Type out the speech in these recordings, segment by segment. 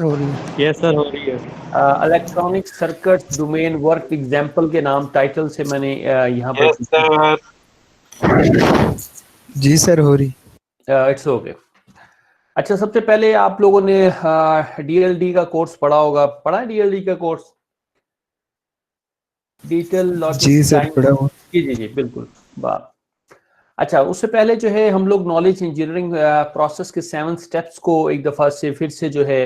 हो रही है। यस सर, हो रही है। Electronic circuit domain work example के नाम टाइटल से मैंने यहाँ पर यस सर। जी सर, हो रही। It's okay. अच्छा, सबसे पहले आप लोगों ने डीएलडी का कोर्स पढ़ा होगा। पढ़ा है डीएलडी का कोर्स, डिजिटल लॉजिक जी सर, डिजाइन? पढ़ा हुआ। जी जी जी, बिल्कुल। वाह। अच्छा, उससे पहले जो है हम लोग नॉलेज इंजीनियरिंग प्रोसेस के 7 स्टेप्स को एक दफा से फिर से जो है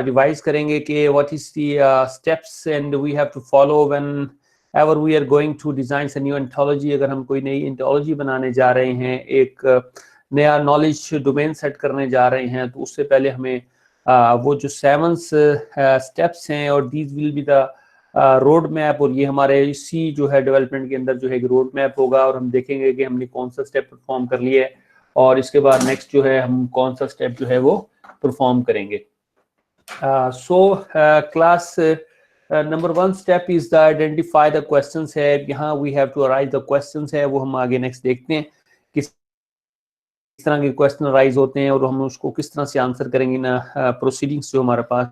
रिवाइज करेंगे कि what is the steps and we have to follow whenever we are going to design a new ontology. अगर हम कोई नई एंथोलॉजी बनाने जा रहे हैं, एक नया नॉलेज डोमेन सेट करने जा रहे हैं, तो उससे पहले हमें वो जो 7 स्टेप्स हैं, और these will be the road map, और ये हमारे इसी जो है डेवलपमेंट के अंदर जो है एक रोड मैप होगा, और हम देखेंगे कि हमने कौन सा स्टेप परफॉर्म कर लिया है, और इसके बाद नेक्स्ट जो है हम कौन सा स्टेप जो है वो परफॉर्म करेंगे। So class number 1 step is the identify the questions है। यहाँ we have to arise the questions है, वो हम आगे नेक्स्ट देखते हैं किस तरह के क्वेश्चन अराइज होते हैं और हम उसको किस तरह से आंसर करेंगे ना प्रोसीडिंग्स जो हमारे पास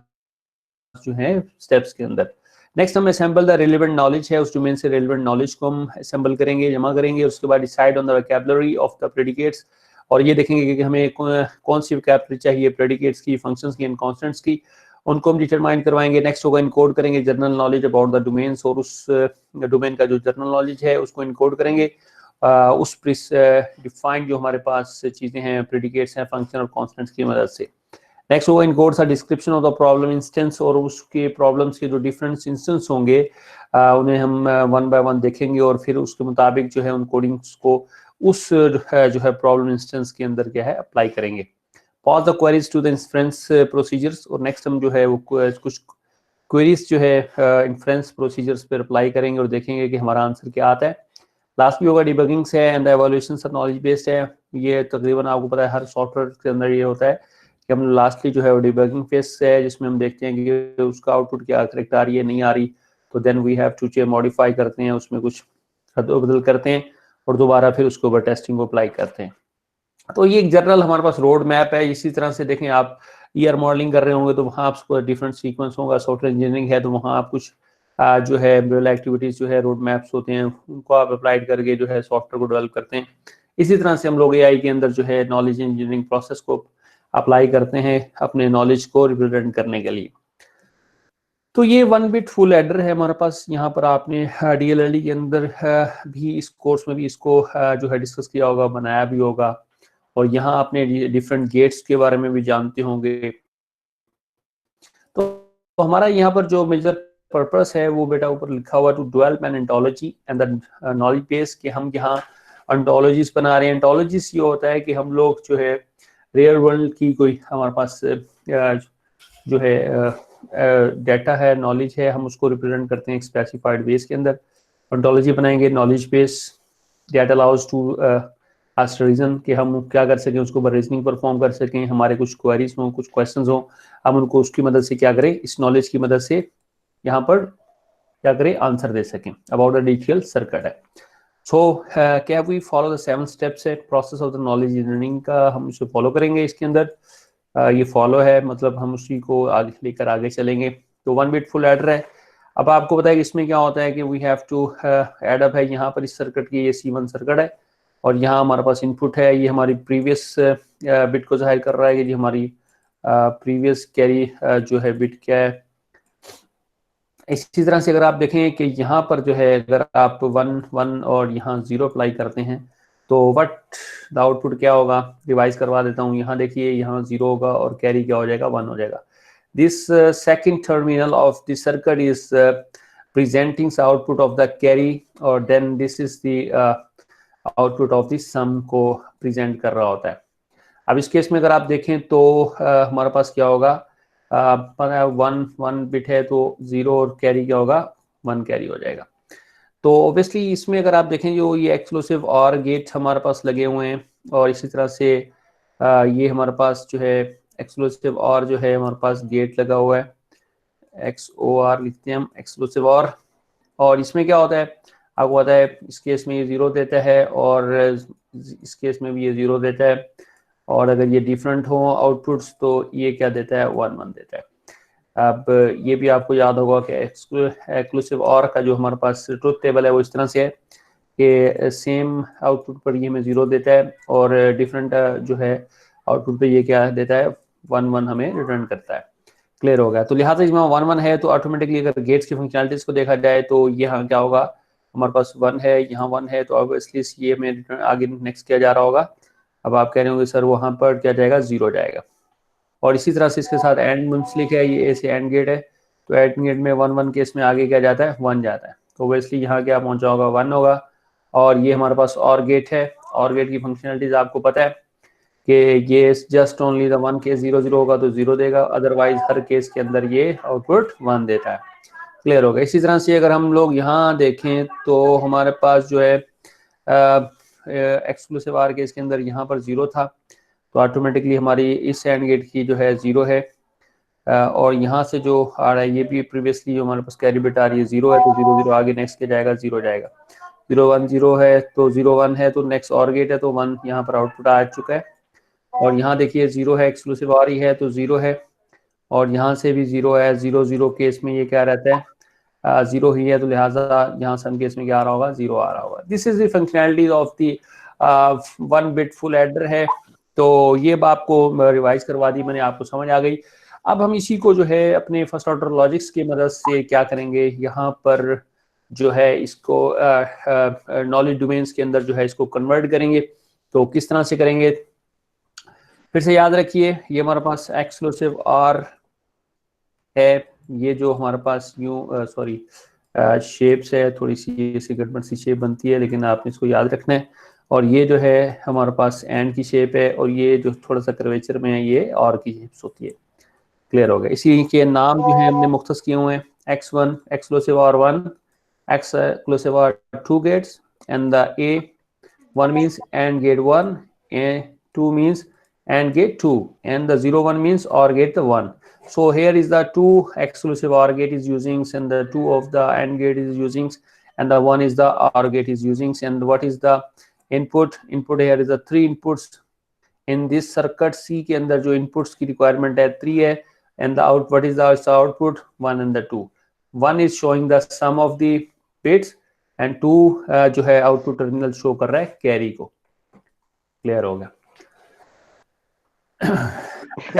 जो है स्टेप्स के अंदर। नेक्स्ट हम असेंबल द रिलेवेंट नॉलेज है, उस डोमेन से रिलेवेंट नॉलेज को हम असेंबल करेंगे, जमा करेंगे। उसके बाद decide on the vocabulary of the predicates, और ये देखेंगे कि हमें कौन सी वोकैबुलरी चाहिए प्रेडिकेट्स की, फंक्शंस की एंड कॉन्स्टेंट्स की, उनको हम डिटरमाइन करवाएंगे। नेक्स्ट होगा इनकोड करेंगे general knowledge about the domains, और उस डोमेन का जो जनरल नॉलेज है उसको इनकोड करेंगे। उस डिफाइंड जो हमारे पास चीज़ें हैं, प्रेडिकेट्स हैं, फंक्शन और कॉन्स्टेंट्स की मदद से। नेक्स्ट होगा encodes are description of the problem instance, और उसके प्रॉब्लम्स के जो डिफरेंट इंस्टेंस होंगे उन्हें हम वन बाय वन देखेंगे, और फिर उसके मुताबिक जो है उन कोडिंग्स को उस जो है प्रॉब्लम इंस्टेंस के अंदर क्या है अप्लाई करेंगे। Pose the queries to the inference procedures, और नेक्स्ट हम जो है वो कुछ क्वेरीज जो है इन्फ्रेंस प्रोसीजर्स पर अप्लाई करेंगे और देखेंगे कि हमारा आंसर क्या आता है। लास्ट भी होगा डिबगिंग्स है and evolution of knowledge based है। ये तकरीबन आपको पता है हर सॉफ्टवेयर के अंदर ये होता है कि हम लास्टली जो है वो डिबगिंग फेस है, जिसमें हम देखते हैं कि उसका आउटपुट क्या करेक्ट आ रही है, नहीं आ रही, तो then we have to modify करते हैं, उसमें कुछ बदल करते हैं और दोबारा फिर उसके ऊपर टेस्टिंग को अप्लाई करते हैं। तो ये एक जनरल हमारे पास रोड मैप है। इसी तरह से देखें, आप ईआर मॉडलिंग कर रहे होंगे तो वहाँ आपको डिफरेंट सीक्वेंस होगा। सॉफ्टवेयर इंजीनियरिंग है तो वहाँ आप कुछ जो है रियल एक्टिविटीज जो है रोड मैप्स होते हैं, उनको आप अप्लाइड करके जो है सॉफ्टवेयर को डेवलप करते हैं। इसी तरह से हम लोग एआई के अंदर जो है नॉलेज इंजीनियरिंग प्रोसेस को अप्लाई करते हैं अपने नॉलेज को रिप्रेजेंट करने के लिए। तो ये 1 बिट फुल एडर है हमारे पास। यहाँ पर आपने डीएलएलडी के अंदर भी इस कोर्स में भी इसको जो है डिस्कस किया होगा, बनाया भी होगा, और यहाँ आपने डिफरेंट गेट्स के बारे में भी जानते होंगे। तो हमारा यहाँ पर जो मेजर पर्पस है वो बेटा ऊपर लिखा हुआ to develop an ontology and the knowledge base, कि हम यहाँ एंटोलॉजीज बना रहे हैं। एंटोलॉजीज ये होता है कि हम लोग जो है रियल वर्ल्ड की कोई हमारे पास जो है डाटा है, नॉलेज है, हम उसको रिप्रेजेंट करते हैं एक स्पेसिफाइड बेस के अंदर। एंटोलॉजी बनाएंगे knowledge base that allows to ask reason, कि हम क्या कर सकें, उसको रीजनिंग परफॉर्म कर सकें, हमारे कुछ क्वेरीज हों, कुछ क्वेश्चंस हों, हम उनको उसकी मदद से क्या करें, इस नॉलेज की मदद से यहाँ पर क्या करें, आंसर दे सकें अबाउट द डिजिटल सर्किट है। सो क्या वी फॉलो द 7 स्टेप्स है process of the knowledge engineering का, हम इसे फॉलो करेंगे इसके अंदर। ये फॉलो है मतलब हम उसी को आगे लेकर आगे चलेंगे। तो 1 बिट फुल एडर है। अब आपको पता है कि इसमें क्या होता है कि we have to add up है यहाँ पर इस सर्किट की, ये C1 सर्किट है, और यहाँ हमारे पास इनपुट है, ये हमारी प्रीवियस बिट को जाहिर कर रहा है कि जी हमारी प्रीवियस कैरी जो है बिट क्या है। इसी तरह से अगर आप देखें कि यहाँ पर जो है अगर आप 1 1 और यहाँ 0 अप्लाई करते हैं तो व्हाट द आउटपुट क्या होगा, रिवाइज करवा देता हूँ। यहाँ देखिए, यहाँ 0 होगा और कैरी क्या हो जाएगा, 1 हो जाएगा। This second terminal of the circuit is presenting the output of the carry, और then this is the output of this sum को प्रेजेंट कर रहा होता है। अब इस केस में अगर आप देखें तो हमारे पास क्या होगा, 1 बिट है तो 0 और कैरी क्या होगा, 1 कैरी हो जाएगा। तो ऑब्वियसली इसमें अगर आप देखें जो ये एक्सक्लूसिव और गेट हमारे पास लगे हुए हैं, और इसी तरह से ये हमारे पास जो है एक्सक्लूसिव और जो है हमारे पास गेट लगा हुआ है, XOR लिखते हैं हम, एक्सक्लूसिव और इसमें क्या होता है आपको पता है, इस केस में ये 0 देता है और इस केस में भी ये 0 देता है। और अगर ये डिफरेंट हो आउटपुट्स तो ये क्या देता है, 1 1 देता है। अब ये भी आपको याद होगा कि एक्सक्लूसिव और का जो हमारे पास ट्रुथ टेबल है वो इस तरह से है कि सेम आउटपुट पर ये हमें 0 देता है और डिफरेंट जो है आउटपुट पे ये क्या देता है, 1 1 हमें रिटर्न करता है। क्लियर हो गया। तो लिहाजा इसमें 1 1 है तो ऑटोमेटिकली अगर गेट्स की फंक्शनलिटीज को देखा जाए तो यहाँ क्या होगा, हमारे पास 1 है, यहाँ 1 है, तो ऑब्वियसली ये हमें आगे नेक्स्ट किया जा रहा होगा। अब आप कह रहे होंगे सर वहाँ पर क्या जाएगा, 0 जाएगा। और इसी तरह से इसके साथ एंड मुंसलिक है, ये ऐसे एंड गेट है, तो एंड गेट में 1 1 केस में आगे क्या जाता है, 1 जाता है, तो ऑब्वियसली यहाँ क्या पहुंचा होगा, 1 होगा। और ये हमारे पास और गेट है, और गेट की फंक्शनलिटीज आपको पता है कि ये जस्ट ओनली द 1 केस 0 0 होगा तो 0 देगा, अदरवाइज हर केस के अंदर ये आउटपुट 1 देता है। क्लियर होगा। इसी तरह से अगर हम लोग यहाँ देखें तो हमारे पास जो है एक्सक्लूसिव आर केस के अंदर यहाँ पर 0 था, तो ऑटोमेटिकली हमारी इस एंड गेट की जो है 0 है, और यहाँ से जो आ रहा है ये भी प्रीवियसली जो हमारे पास कैरी बिट आ रही है 0 है, तो 0 0 आगे नेक्स्ट के जाएगा, 0 जाएगा। 0 1 0 है तो 0 1 है तो नेक्स्ट और गेट है तो 1 यहाँ पर आउटपुट आ चुका है। और यहाँ देखिए 0 है, एक्सक्लूसिव आ रही है तो 0 है, और यहाँ से भी 0 है, 0 0 केस में ये क्या रहता है, 0 ही है, तो लिहाजा यहाँ सम केस में क्या आ रहा होगा, 0 आ रहा होगा। This is the functionality of the 1 bit full adder है। तो ये आपको रिवाइज करवा दी मैंने, आपको समझ आ गई। अब हम इसी को जो है अपने फर्स्ट ऑर्डर लॉजिक्स की मदद से क्या करेंगे, यहाँ पर जो है इसको नॉलेज डोमेन्स के अंदर जो है इसको कन्वर्ट करेंगे। तो किस तरह से करेंगे, फिर से याद रखिए, ये हमारे पास एक्सक्लूसिव आर है, ये जो हमारे पास न्यू सॉरी शेप्स है, थोड़ी सी ऐसी गड़बड़ सी शेप बनती है, लेकिन आपने इसको याद रखना है। और ये जो है हमारे पास एंड की शेप है, और ये जो थोड़ा सा कर्वेचर में है ये और की शेप्स होती है। क्लियर हो गया। इसी के नाम जो है हमने मुख्तस किए हुए हैं, x1 exclusive or 1, exclusive or 2 gates, and the A1 means AND gate 1, A2 means AND gate 2, and the 0 1 means OR gate the 1. So here is the 2 exclusive OR gate is using, and the 2 of the AND gate is using, and the 1 is the OR gate is using. And what is the input? Input here is the 3 inputs in this circuit C के अंदर जो inputs की requirement है 3 है, and the out what is the output, 1 and the 2. 1 is showing the sum of the bits and 2 जो है output terminal show कर रहा है कैरी को। क्लियर हो गया।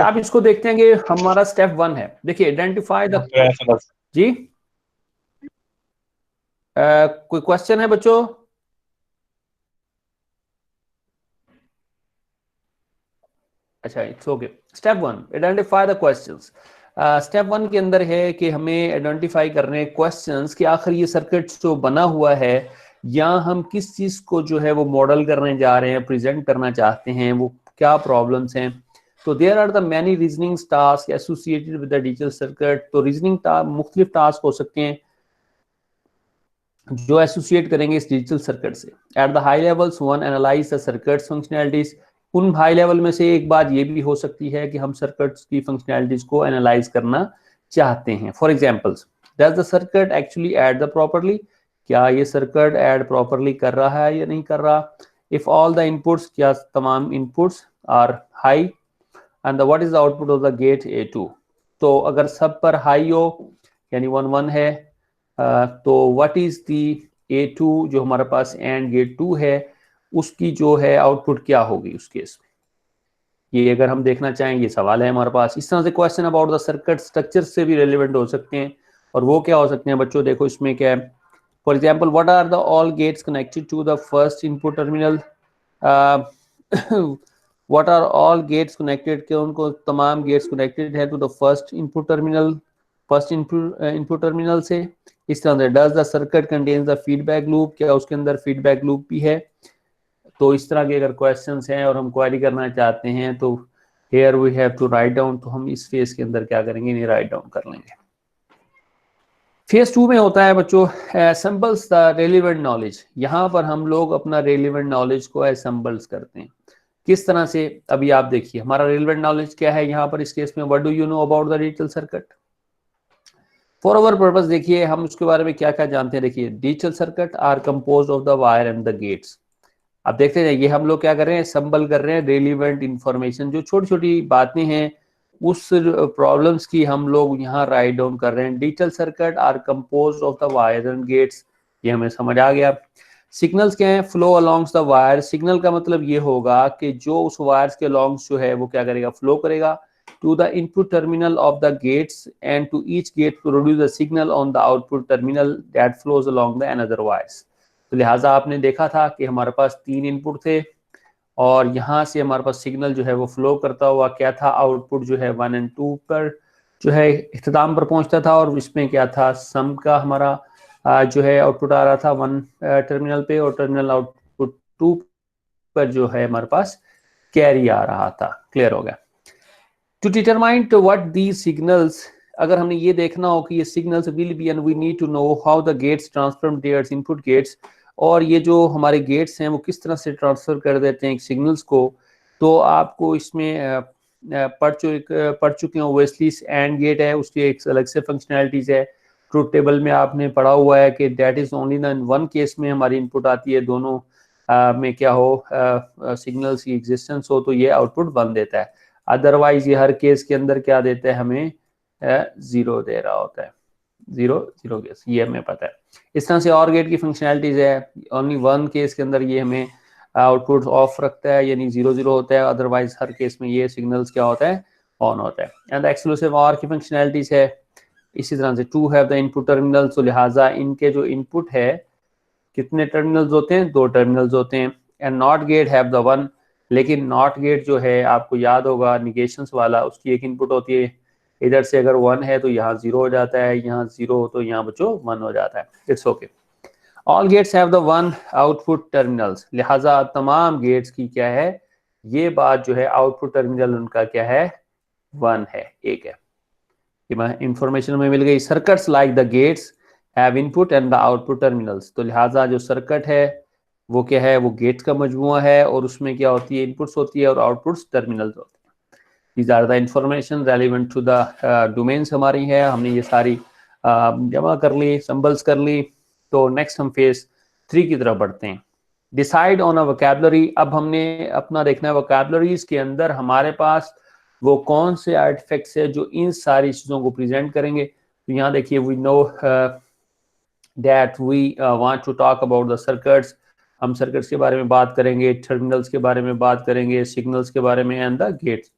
आप इसको देखते हैं कि हमारा स्टेप 1 है, देखिए आइडेंटिफाई द जी कोई क्वेश्चन है बच्चों? अच्छा, it's okay. Step 1 identify the questions. Step 1 के अंदर है कि हमें आइडेंटिफाई करने क्वेश्चंस कि आखिर ये सर्किट जो बना हुआ है या हम किस चीज को जो है वो मॉडल करने जा रहे हैं, प्रेजेंट करना चाहते हैं, वो क्या प्रॉब्लम्स हैं। तो there are the many reasoning task associated with the digital circuit. तो रीजनिंग मुख्तलिफ टास्क हो सकते हैं जो एसोसिएट करेंगे इस डिजिटल सर्किट से। At the high levels one analyze the circuit functionalities. उन हाई लेवल में से एक बात ये भी हो सकती है कि हम सर्किट्स की फंक्शनैलिटीज को एनालाइज करना चाहते हैं। For examples, does the circuit actually add the properly, क्या ये सर्किट ऐड प्रॉपर्ली कर रहा है या नहीं कर रहा। इफ ऑल द इनपुट्स, क्या तमाम inputs are high, and what is the output of the gate A2। तो अगर सब पर हाई हो यानी 1 1 है, तो व्हाट इज दी A2 जो हमारे पास एंड गेट 2 है उसकी जो है आउटपुट क्या होगी उस केस में। ये अगर हम देखना चाहें, ये सवाल है हमारे पास। इस तरह से question about the circuit structure से भी रेलिवेंट हो सकते हैं, और वो क्या हो सकते हैं बच्चों, देखो इसमें क्या है। For example, what are the all gates connected to the first input terminal. What are all gates connected, के उनको तमाम गेट्स कनेक्टेड है to the first input terminal, first input terminal से। इस तरह से does the circuit contains the feedback loop, क्या उसके अंदर फीडबैक लूप भी है। तो इस तरह के अगर क्वेश्चंस हैं और हम क्वेरी करना चाहते हैं तो here we have to write down. तो हम इस फेज के अंदर क्या करेंगे, इन्हें राइट डाउन कर लेंगे। फेज 2 में होता है बच्चों असेंबल्स द रेलिवेंट नॉलेज। यहाँ पर हम लोग अपना रेलिवेंट नॉलेज को असेंबल्स करते हैं। किस तरह से, अभी आप देखिए हमारा रेलिवेंट नॉलेज क्या है यहाँ पर इस केस में, what do you know about the digital circuit. For our purpose देखिए हम उसके बारे में क्या क्या जानते हैं। देखिए digital circuit are composed of the wire and the gates. अब देखते हैं, ये हम लोग क्या कर रहे हैं, संबल कर रहे हैं रेलिवेंट इंफॉर्मेशन, जो छोटी छोटी बातें हैं उस प्रॉब्लम्स की हम लोग यहाँ राइट डाउन कर रहे हैं। Digital circuit are composed of the wire and gates, ये हमें समझ आ गया। सिग्नल्स क्या है, flow alongs the wire, signal का मतलब ये होगा कि जो उस वायर्स के अलोंग्स जो है वो क्या करेगा, फ्लो करेगा to the input terminal of the gates and to each gate produce a signal on the output terminal that flows along the another wires. तो लिहाजा आपने देखा था कि हमारे पास 3 इनपुट थे और यहाँ से हमारे पास सिग्नल जो है वो फ्लो करता हुआ क्या था, आउटपुट जो है 1 और 2 पर जो है इख्तिताम पर पहुंचता था, और इसमें क्या था, सम का हमारा जो है आउटपुट आ रहा था 1 टर्मिनल पे, और टर्मिनल आउटपुट 2 पर जो है हमारे पास कैरी आ रहा था। क्लियर हो गया। To determine what the signals, अगर हमने ये देखना हो कि ये signals will be, and we need to know how the gates transform their input gates, और ये जो हमारे गेट्स हैं वो किस तरह से ट्रांसफर कर देते हैं सिग्नल्स को, तो आपको इसमें पढ़ चुके हैं ओवेसली। एंड गेट है, उसकी एक अलग से फंक्शनैलिटीज है। ट्रूथ टेबल में आपने पढ़ा हुआ है कि that is only in one case में हमारी इनपुट आती है, दोनों में क्या हो, सिग्नल्स की एग्जिस्टेंस हो तो ये आउटपुट 1 देता है, अदरवाइज ये हर केस के अंदर क्या देता है, हमें 0 दे रहा होता है, 0 0 केस, ये हमें पता है। इस तरह से और गेट की फंक्शनैलिटीज है, ओनली 1 केस के अंदर ये हमें आउटपुट ऑफ रखता है, यानी 0 0 होता है, अदरवाइज हर केस में ये सिग्नल्स क्या होता है, ऑन होता है। एंड एक्सक्लूसिव और की फंक्शनैलिटीज है इसी तरह से, to have the input terminal, तो लिहाजा इनके जो इनपुट है कितने टर्मिनल्स होते हैं, 2 टर्मिनल्स होते हैं। And not gate have the 1, लेकिन नॉट गेट जो है आपको याद होगा निगेशंस वाला, उसकी एक इनपुट होती है, इधर से अगर 1 है तो यहाँ 0 हो जाता है, यहाँ 0 हो तो यहाँ बच्चों 1 हो जाता है। It's okay. All gates have the 1 output terminals, लिहाजा तमाम गेट्स की क्या है, ये बात जो है आउटपुट टर्मिनल उनका क्या है, 1 है, एक है। इंफॉर्मेशन में मिल गई। Circuits like the gets have input and the output terminals, तो लिहाजा जो सर्किट है वो क्या है, वो गेट्स का मजमुआ है, और उसमें क्या होती है, इनपुट्स होती है और आउटपुट्स टर्मिनल्स होते हैं। These are the information relevant to the domains हमारी है, हमने ये सारी जमा कर ली, संबल्स कर ली। तो नेक्स्ट हम फेज 3 की तरफ बढ़ते हैं। डिसाइड ऑन अ वोकैबुलरी, अब हमने अपना देखना है वोकैबुलरीज के अंदर हमारे पास वो कौन से आर्टिफैक्ट्स है जो इन सारी चीज़ों को प्रेजेंट करेंगे। तो यहाँ देखिए, we know that we want to talk about the circuits, हम सर्किट्स के बारे में बात करेंगे, टर्मिनल्स के बारे में बात करेंगे, सिग्नल्स के बारे में, एंड द गेट्स।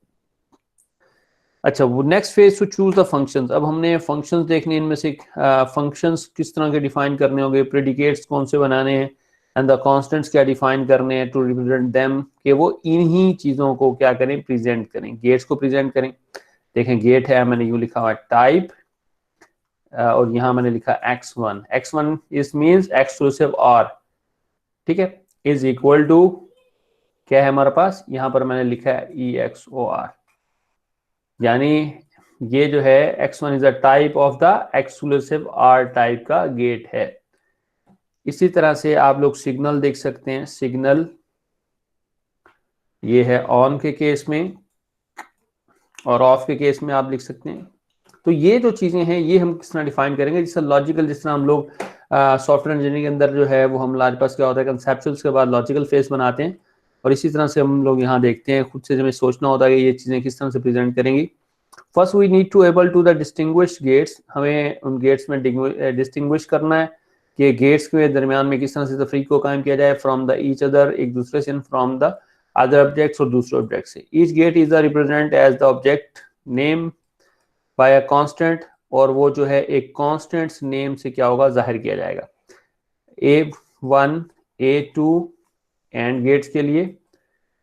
अच्छा, वो next phase two choose the functions, अब हमने फंक्शंस देखने, इनमें से फंक्शंस किस तरह के डिफाइन करने होंगे, प्रेडिकेट्स कौन से बनाने हैं, एंड द कांस्टेंट्स क्या डिफाइन करने हैं टू रिप्रेजेंट देम, कि वो इन्हीं चीज़ों को क्या करें, प्रेजेंट करें, गेट्स को प्रेजेंट करें। देखें, गेट है, मैंने यूँ लिखा हुआ टाइप, और यहाँ मैंने लिखा x1, x1 is means exclusive और, ठीक है, इज इक्वल टू क्या है हमारे पास, यहाँ पर मैंने लिखा है EXOR, यानी ये जो है x1 is a type of the exclusive R type का गेट है। इसी तरह से आप लोग सिग्नल देख सकते हैं, सिग्नल ये है ऑन के केस में, और ऑफ के केस में आप लिख सकते हैं। तो ये जो चीजें हैं ये हम किस तरह डिफाइन करेंगे, जिस तरह लॉजिकल, जिस तरह हम लोग सॉफ्टवेयर इंजीनियरिंग के अंदर जो है वो हम हमारे पास क्या होता है, कंसेप्चुअल के बाद लॉजिकल फेस बनाते हैं, और इसी तरह से हम लोग यहाँ देखते हैं, खुद से हमें सोचना होता है कि ये चीजें किस तरह से प्रेजेंट करेंगी। First we need to able to the distinguish gates, हमें उन गेट्स में डिस्टिंग्विश करना है कि गेट्स के दरमियान में किस तरह से तफरीक को कायम किया जाए, फ्रॉम द ईच अदर, एक दूसरे से, फ्रॉम द अदर ऑब्जेक्ट्स, और दूसरे ऑब्जेक्ट से। Each gate is the represent as the object name by a constant, और वो जो है एक कांस्टेंट नेम से क्या होगा, जाहिर किया जाएगा। A1 A2 एंड गेट्स के लिए,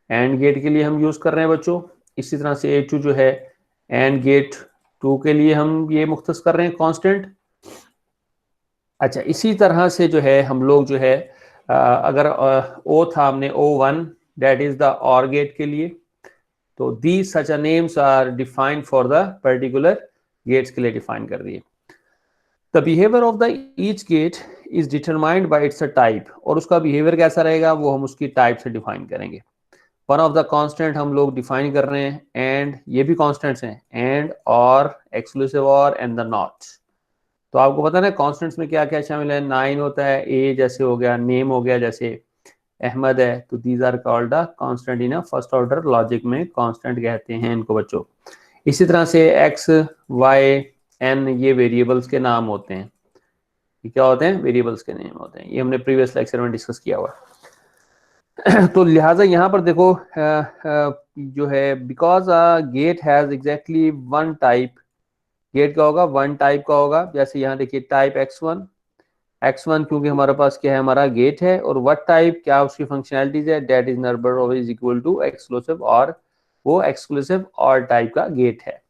एंड गेट के लिए हम यूज कर रहे हैं बच्चों। इसी तरह से A2 जो है एंड गेट 2 के लिए हम ये मुख्तस कर रहे हैं कांस्टेंट। अच्छा, इसी तरह से जो है हम लोग जो है अगर O था, हमने O1 that is the OR gate के लिए, तो these such a names are defined for the particular gates के लिए डिफाइन कर दिए। The behavior of the each gate is determined by its type, और उसका बिहेवियर कैसा रहेगा वो हम उसकी टाइप से डिफाइन करेंगे। वन ऑफ द कांस्टेंट हम लोग डिफाइन कर रहे हैं, एंड ये भी कांस्टेंट्स हैं, एंड और एक्सक्लूसिव और एंड द नॉट। तो आपको पता है कांस्टेंट्स में क्या क्या शामिल है, 9 होता है, ए जैसे हो गया, नेम हो गया, जैसे अहमद है, तो these are called the constant in first order logic में कांस्टेंट कहते हैं इनको बच्चों। इसी तरह से एक्स वाई एन ये वेरिएबल्स के नाम होते हैं। ये क्या होते हैं? वेरिएबल्स के नेम होते हैं। ये हमने प्रीवियस लेक्चर में डिस्कस किया हुआ है। तो लिहाजा यहाँ पर देखो जो है because gate has exactly one type, gate क्या होगा? वन टाइप का होगा। जैसे यहाँ देखिए टाइप x1 क्योंकि हमारे पास क्या है? हमारा गेट है। और व्हाट टाइप, क्या उसकी फंक्शनैलिटीज है? That is number of is equal to exclusive, और वो एक्सक्लूसिव और टाइप का गेट है।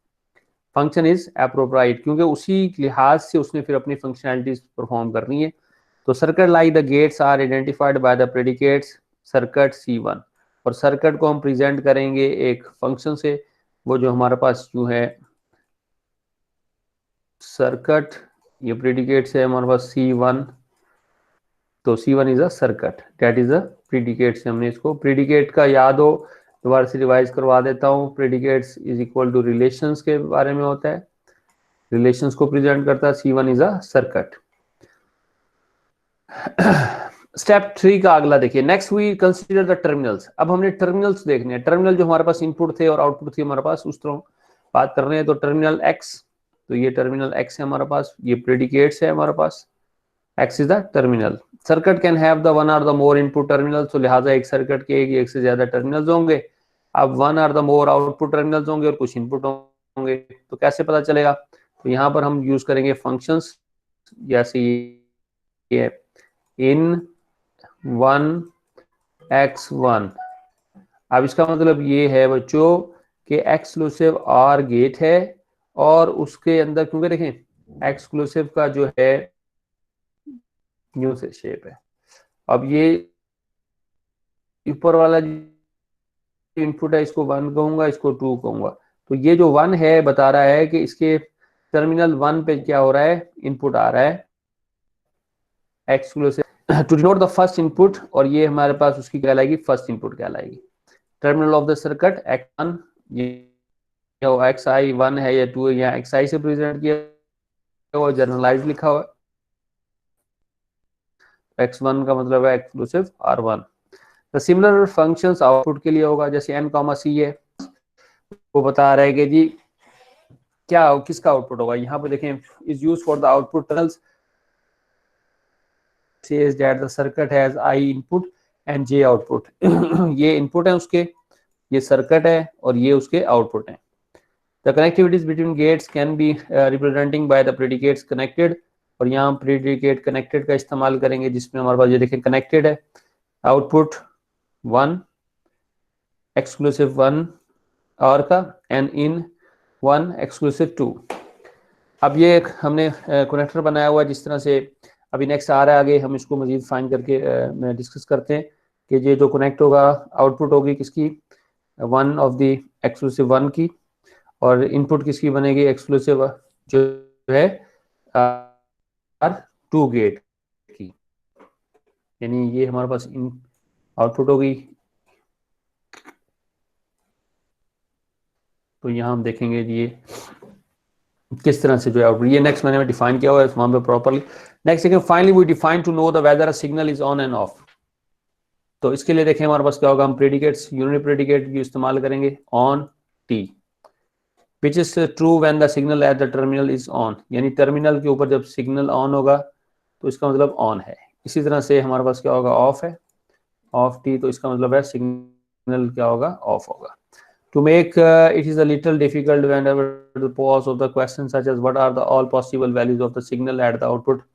फंक्शन इज एप्रोप्राइट क्योंकि उसी लिहाज से उसने फिर अपनी फंक्शनैलिटीज परफॉर्म करनी है। तो circuit like the gates are identified by the predicates circuit C1, और सर्किट को हम प्रेजेंट करेंगे एक फंक्शन से, वो जो हमारे पास जो है सर्किट, ये प्रेडिकेट्स है हमारे पास C1, तो C1 is a circuit, that is a predicate से हमने इसको, प्रेडिकेट का याद हो दोबारा से रिवाइज करवा देता हूँ। Predicates is equal to relations के बारे में होता है, रिलेशंस को प्रेजेंट करता है। C1 is a circuit. Step 3 का अगला देखिए, next we consider the terminals. अब हमने टर्मिनल्स देखने हैं। टर्मिनल जो हमारे पास इनपुट थे और आउटपुट थी हमारे पास, उस तरह बात कर रहे हैं। तो टर्मिनल x, तो ये टर्मिनल x है हमारे पास, ये प्रेडिकेट्स है हमारे पास, x is the terminal. Circuit can have the one और द मोर इनपुट टर्मिनल, तो लिहाजा एक सर्किट के एक से ज्यादा टर्मिनल्स होंगे। अब वन और द मोर आउटपुट टर्मिनल्स होंगे और कुछ इनपुट होंगे। तो कैसे पता चलेगा? तो यहाँ पर हम यूज करेंगे फंक्शंस, जैसे ये इन 1 x1। अब इसका मतलब ये है बच्चों कि एक्सक्लूसिव और गेट है, और उसके अंदर क्योंकि देखें एक्सक्लूसिव का जो है न्यू से शेप है। अब ये ऊपर वाला इनपुट है, इसको 1 कहूंगा, इसको 2 कहूंगा। तो ये जो 1 है बता रहा है कि इसके टर्मिनल 1 पे क्या हो रहा है? इनपुट आ रहा है exclusive to denote the first input, और ये हमारे पास उसकी कहलाएगी फर्स्ट इनपुट कहलाएगी। Terminal of the circuit x1, ये xi1 है या 2 है, यहाँ xi से प्रेजेंट किया हुआ, जनरलाइज लिखा हुआ है। x1 का मतलब है exclusive R1। The similar functions output के लिए होगा, जैसे n, c है, वो बता रहा है कि जी क्या किसका आउटपुट होगा। यहाँ पे देखें is use for the output terminals says that the circuit has I input and J output। ये इनपुट है उसके, ये सर्किट है और ये उसके आउटपुट है। The connectivities between gates can be representing by the predicates connected, और यहाँ हम predicate connected का इस्तेमाल करेंगे, जिसमें हमारे पास ये देखें connected है, आउटपुट 1 एक्सक्लूसिव 1 और का, एंड इन 1 एक्सक्लूसिव 2। अब ये एक हमने कनेक्टर बनाया हुआ है जिस तरह से। अभी नेक्स्ट आ रहा है आगे, हम इसको मजीद फाइन करके डिस्कस करते हैं कि ये जो कनेक्ट होगा आउटपुट होगी किसकी? 1 ऑफ द एक्सक्लूसिव 1 की, और इनपुट किसकी बनेगी? एक्सक्लूसिव जो है R2 गेट की, यानी ये हमारे पास इन आउटपुट होगी। तो यहाँ हम देखेंगे ये किस तरह से जो है आउटपुट, ये नेक्स्ट मैंने डिफाइन किया हुआ है वहां पे प्रॉपर्ली। नेक्स्ट देखिए, finally we define to know the whether a signal is on and off. तो इसके लिए देखें हमारे पास क्या होगा, हम प्रेडिकेट्स, यूनिट प्रेडिकेट की इस्तेमाल करेंगे, on T, which is true when the signal at the terminal is on, यानी टर्मिनल के ऊपर जब सिग्नल ऑन होगा तो इसका मतलब ऑन है। इसी तरह से हमारे पास क्या होगा, ऑफ है, ऑफ टी, तो इसका मतलब है सिग्नल क्या होगा, ऑफ होगा। To make it is a little difficult whenever the pause of the question such as what are the all possible values of the signal at the output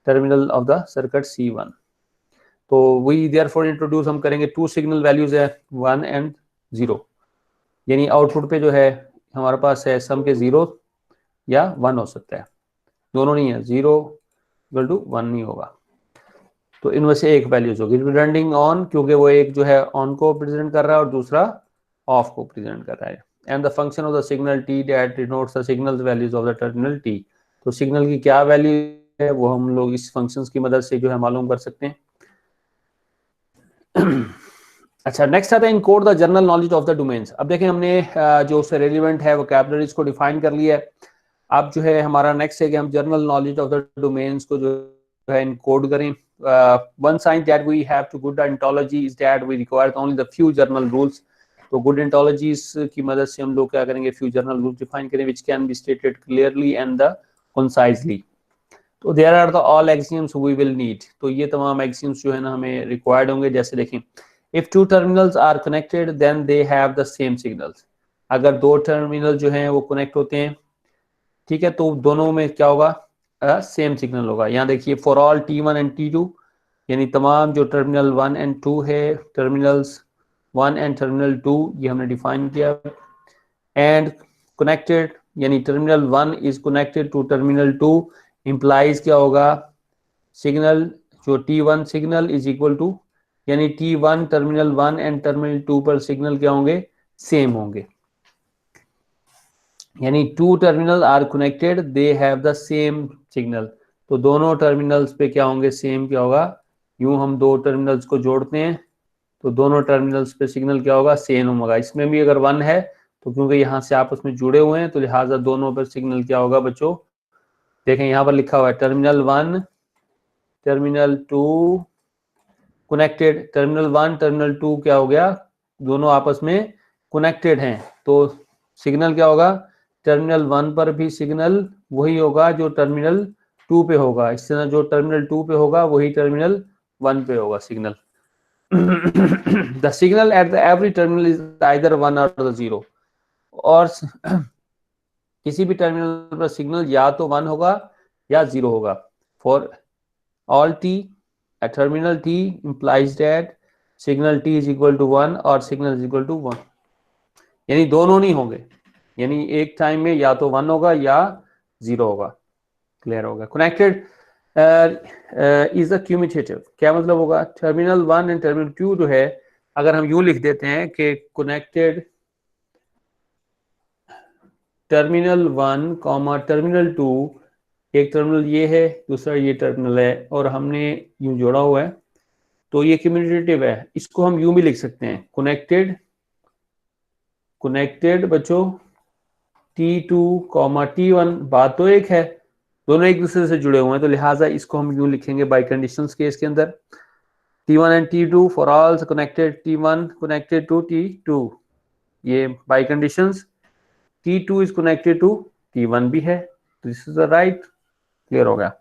terminal of the circuit C1। तो we therefore introduce, हम करेंगे 2 signal values है 1 and 0, यानी output पे जो है हमारे पास है सम के 0 या 1 हो सकता है, दोनों नहीं है, 0 इक्वल टू 1 नहीं होगा। तो इनमें से एक वैल्यूज होगी रिप्रेजेंटिंग ऑन, क्योंकि वो एक जो है ऑन को प्रेजेंट कर रहा है और दूसरा ऑफ को प्रेजेंट कर रहा है। And the function of the signal T that denotes the signal values of the terminal T. तो सिग्नल की क्या वैल्यू है वो हम लोग इस फंक्शंस की मदद से जो है मालूम कर सकते हैं। अच्छा, नेक्स्ट आता है encode the general knowledge of the domains. अब देखें हमने जो उससे रेलिवेंट है वोकैबुलरीज को डिफाइन कर लिया है। अब जो है हमारा नेक्स्ट है कि हम general knowledge of the domains को जो है इनकोड करें। one sign that we have to good ontology is that we require only the few general rules. तो good ontologies की मदद से हम लोग क्या करेंगे, few general rules define करें which can be stated clearly and the concisely. तो there are the all axioms we will need. तो ये तमाम axioms जो है ना हमें required होंगे. जैसे देखें, if two terminals are connected then they have the same signals. अगर दो टर्मिनल जो हैं वो कनेक्ट होते हैं, ठीक है, तो दोनों में क्या होगा, सेम सिग्नल होगा. यहाँ देखिए for all T1 and T2, यानी तमाम जो टर्मिनल 1 एंड 2 है, टर्मिनल्स 1 एंड टर्मिनल 2 ये हमने डिफाइन किया. एंड कनेक्टेड यानी terminal 1 is connected to terminal 2 implies क्या होगा, सिग्नल जो T1 signal is equal to, यानी T1 टर्मिनल 1 एंड टर्मिनल 2 पर सिग्नल क्या होंगे, सेम होंगे. यानी two terminal are connected they have the same signal. तो दोनों टर्मिनल्स पे क्या होंगे, सेम क्या होगा. यूं हम दो टर्मिनल्स को जोड़ते हैं तो दोनों टर्मिनल्स पे सिग्नल क्या होगा, सेम होगा. इसमें भी अगर 1 है तो क्योंकि यहाँ से आपस में जुड़े हुए हैं तो लिहाजा दोनों पर सिग्नल क्या होगा बच्चों. देखें यहाँ पर लिखा हुआ है terminal 1 terminal 2 connected. Terminal 1 terminal 2 क्या हो गया, दोनों आपस में कनेक्टेड हैं. तो सिग्नल क्या होगा, टर्मिनल 1 पर भी सिग्नल वही होगा जो टर्मिनल 2 पे होगा. इस तरह जो टर्मिनल 2 पे होगा वही टर्मिनल 1 पे होगा signal. The signal at the every terminal is either 1 और 0. और किसी भी टर्मिनल पर सिग्नल या तो 1 होगा या 0 होगा. For all T at terminal T implies that signal T is equal to 1 और सिग्नल इज इक्वल टू 1. यानी दोनों नहीं होंगे, यानी एक टाइम में या तो 1 होगा या 0 होगा. क्लियर होगा. Connected is a commutative. क्या मतलब होगा, टर्मिनल 1 एंड टर्मिनल 2 जो है, अगर हम यूं लिख देते हैं कि कनेक्टेड टर्मिनल 1 कॉमा टर्मिनल 2, एक टर्मिनल ये है दूसरा ये टर्मिनल है और हमने यूं जोड़ा हुआ है तो ये क्यूमुटेटिव है. इसको हम यूं भी लिख सकते हैं कनेक्टेड बच्चों T2 कॉमा T1. बात तो एक है, दोनों एक दूसरे से जुड़े हुए हैं तो लिहाजा इसको हम यूं लिखेंगे बाय कंडीशंस केस के अंदर. T1 and T2 for all connected T1 connected to T2, ये by conditions. T2 is connected to T1 भी है, this is the right. Clear हो गया.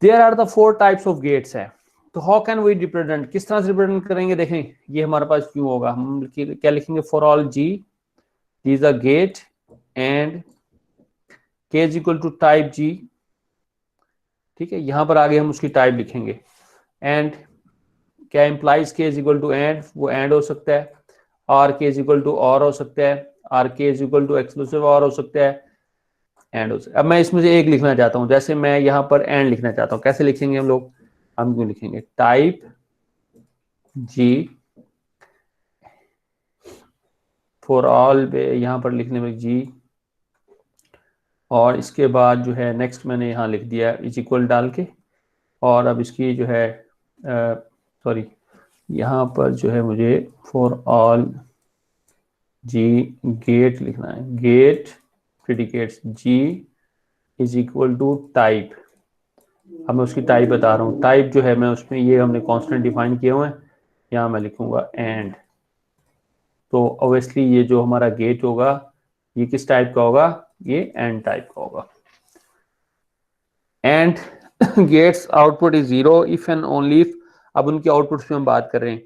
There are the 4 types of gates है. तो how can we represent, किस तरह से रिप्रेजेंट करेंगे. देखें ये हमारे पास क्यों होगा, हम क्या लिखेंगे, for all G is a gate and k is equal to type G. ठीक है, यहां पर आगे हम उसकी टाइप लिखेंगे. एंड क्या implies k is equal to and, वो and हो सकता है, और k is equal to or हो सकता है, और k is equal to exclusive or हो सकता है, and हो सकता है. अब मैं इसमें से एक लिखना चाहता हूं, जैसे मैं यहां पर and लिखना चाहता हूं. कैसे लिखेंगे हम लोग, हम क्यों लिखेंगे टाइप G फॉर ऑल पे, यहाँ पर लिखने में G, और इसके बाद जो है नेक्स्ट मैंने यहाँ लिख दिया इज इक्वल डाल के. और अब इसकी जो है सॉरी यहाँ पर जो है मुझे फॉर ऑल G गेट लिखना है. Gate predicates G is equal to type. अब मैं उसकी टाइप बता रहा हूँ. टाइप जो है मैं उसमें ये हमने कांस्टेंट डिफाइन किए हुए हैं, यहाँ मैं लिखूंगा एंड. तो ऑब्वियसली ये जो हमारा गेट होगा ये किस टाइप का होगा, ये एंड टाइप का होगा. And gates output is 0 if and only if. अब उनके आउटपुट पे हम बात कर रहे हैं,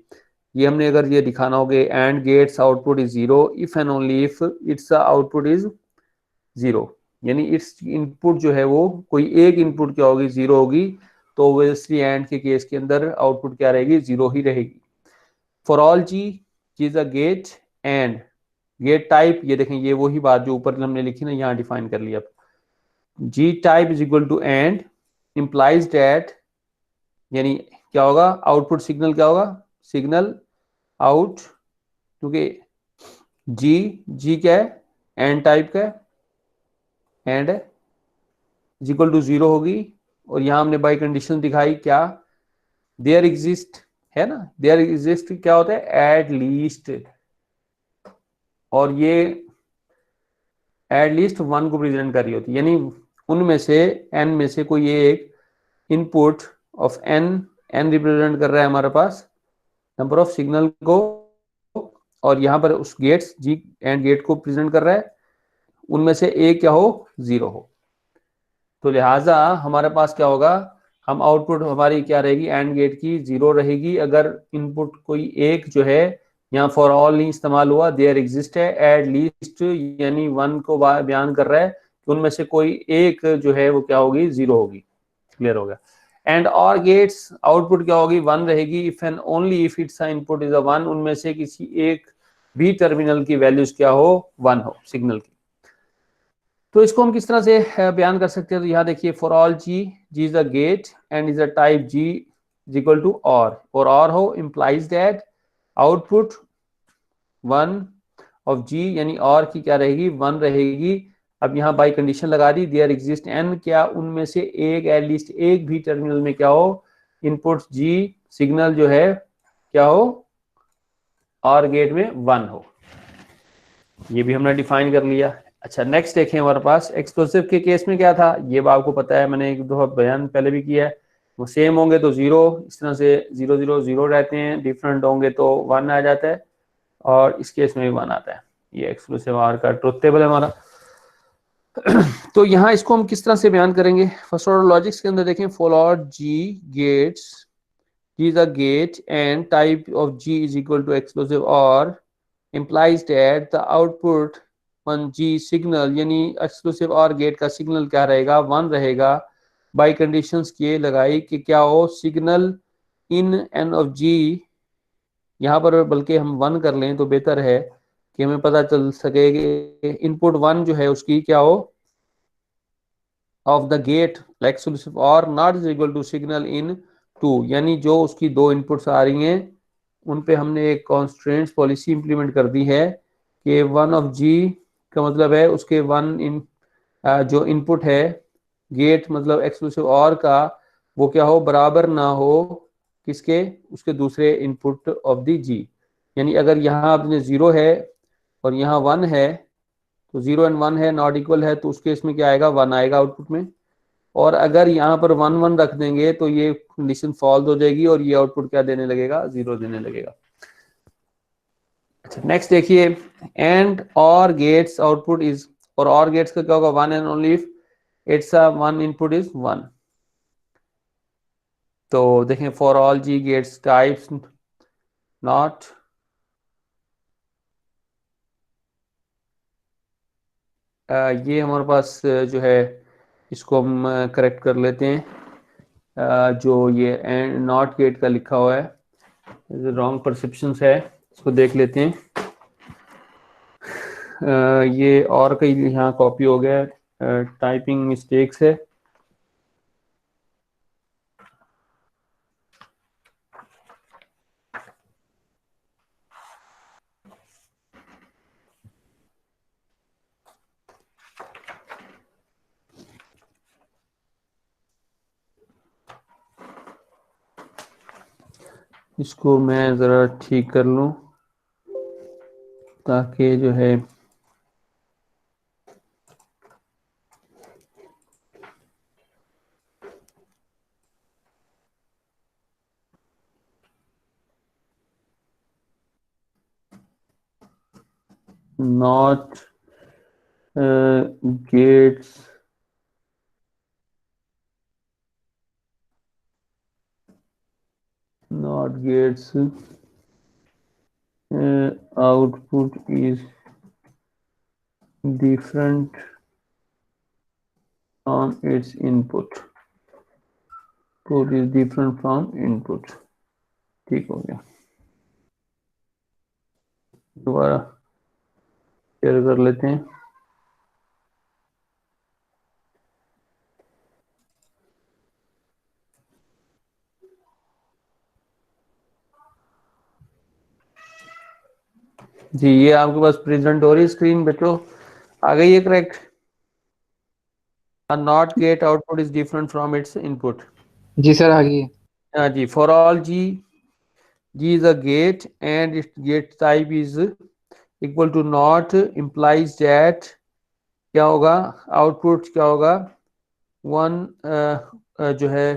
ये हमने अगर ये दिखाना होगा and gates output is 0 if and only if it's output is 0. यानी इट्स इनपुट जो है वो कोई एक इनपुट क्या होगी, 0 होगी. तो ऑब्वियसली एंड के केस के अंदर आउटपुट क्या रहेगी, 0 ही रहेगी. For all G is a gate and gate type, ये देखें ये वही बात जो ऊपर हमने लिखी ना, यहाँ डिफाइन कर लिया. G type is equal to and implies that, यानी क्या होगा, आउटपुट सिग्नल क्या होगा, सिग्नल आउट, क्योंकि G क्या है, एंड टाइप का है, एंड इज इक्वल टू 0 होगी. और यहां हमने बाय कंडीशन दिखाई क्या, देयर एग्जिस्ट है ना, देयर एग्जिस्ट क्या होता है, एट लीस्ट. और ये एट लीस्ट 1 को प्रेजेंट कर रही होती है, यानी उनमें से n में से कोई एक इनपुट ऑफ एन रिप्रेजेंट कर रहा है हमारे पास नंबर ऑफ सिग्नल को, और यहाँ पर उस गेट्स जी एंड गेट को प्रेजेंट कर रहा है, उनमें से एक क्या हो, 0 हो। तो लिहाजा हमारे पास क्या होगा, हम आउटपुट हमारी क्या रहेगी, एंड गेट की 0 रहेगी अगर इनपुट कोई एक जो है यहाँ फॉर ऑल नहीं इस्तेमाल हुआ, देयर एग्जिस्ट है एट लीस्ट, यानी 1 को बयान कर रहा है कि उनमें से कोई एक जो है वो क्या होगी, 0 होगी। क्लियर हो गया। एंड और गेट्स आउटपुट क्या होगी, 1 रहेगी if and only if it's input is a 1, उनमें से किसी एक भी टर्मिनल की वैल्यूज क्या हो, 1 हो सिग्नल की। तो इसको हम किस तरह से बयान कर सकते हैं, तो यहाँ देखिए for all G is a gate and is a type G is equal to OR हो implies that output 1 of G, यानी और की क्या रहेगी, 1 रहेगी। अब यहाँ बाई कंडीशन लगा दी, देयर एग्जिस्ट एन, क्या उनमें से एक एटलीस्ट एक भी टर्मिनल में क्या हो, इनपुट जी सिग्नल जो है क्या हो, और गेट में 1 हो। ये भी हमने डिफाइन कर लिया। अच्छा नेक्स्ट देखें, हमारे पास एक्सक्लूसिव के केस में क्या था, ये आपको पता है, मैंने एक दो बयान पहले भी किया है। वो सेम होंगे तो 0, इस तरह से 0 0 0 रहते हैं, डिफरेंट होंगे तो 1 आ जाता है, और इस केस में भी 1 आता है। ये एक्सक्लूसिव आर का ट्रुथ टेबल है हमारा। तो यहाँ इसको हम किस तरह से बयान करेंगे, फर्स्ट ऑर्डर लॉजिक्स के अंदर देखें, for G gates, G is a gate and type of G is equal to exclusive OR implies that the output on G signal, यानी exclusive OR गेट का सिग्नल क्या रहेगा, 1 रहेगा। बाई कंडीशंस ये लगाई कि क्या हो, signal in an of G, यहाँ पर बल्कि हम 1 कर लें तो बेहतर है कि हमें पता चल सके कि इनपुट 1 जो है उसकी क्या हो, of the gate exclusive OR not is equal to signal in 2, यानी जो उसकी 2 इनपुट्स आ रही हैं उन पे हमने एक कॉन्स्ट्रेंट्स पॉलिसी इंप्लीमेंट कर दी है कि 1 ऑफ जी का मतलब है उसके 1 इन जो इनपुट है गेट मतलब एक्सक्लूसिव और का, वो क्या हो, बराबर ना हो किसके, उसके दूसरे इनपुट ऑफ दी जी। यानी अगर यहाँ अपने 0 है और यहाँ 1 है, तो 0 एंड 1 है नॉट इक्वल है, तो उस केस में क्या आएगा, 1 आएगा आउटपुट में। और अगर यहाँ पर 1 1 रख देंगे तो ये कंडीशन फॉल्स हो जाएगी और ये आउटपुट क्या देने लगेगा, 0 देने लगेगा। अच्छा नेक्स्ट देखिए, and OR gates output is, OR gates का क्या होगा, 1 and only if it's a 1 input is 1। तो देखें for all G gates types not, ये हमारे पास जो है इसको हम करेक्ट कर लेते हैं। जो ये एंड नॉट गेट का लिखा हुआ है रॉन्ग परसेप्शंस है, इसको देख लेते हैं। ये और कई यहाँ कॉपी हो गया, टाइपिंग मिस्टेक्स है। इसको मैं ज़रा ठीक कर लूँ ताकि जो है not gates output is different from its input, is different from input। ठीक हो गया, दोबारा शेयर कर लेते हैं। जी ये आपके पास प्रेजेंट हो रही स्क्रीन बच्चों, आ गई है correct. Not gate output is different from its input. जी सर आ गई है। हाँ जी, for all G is a gate and its gate type is equal to not implies that क्या होगा, आउटपुट क्या होगा, 1 जो है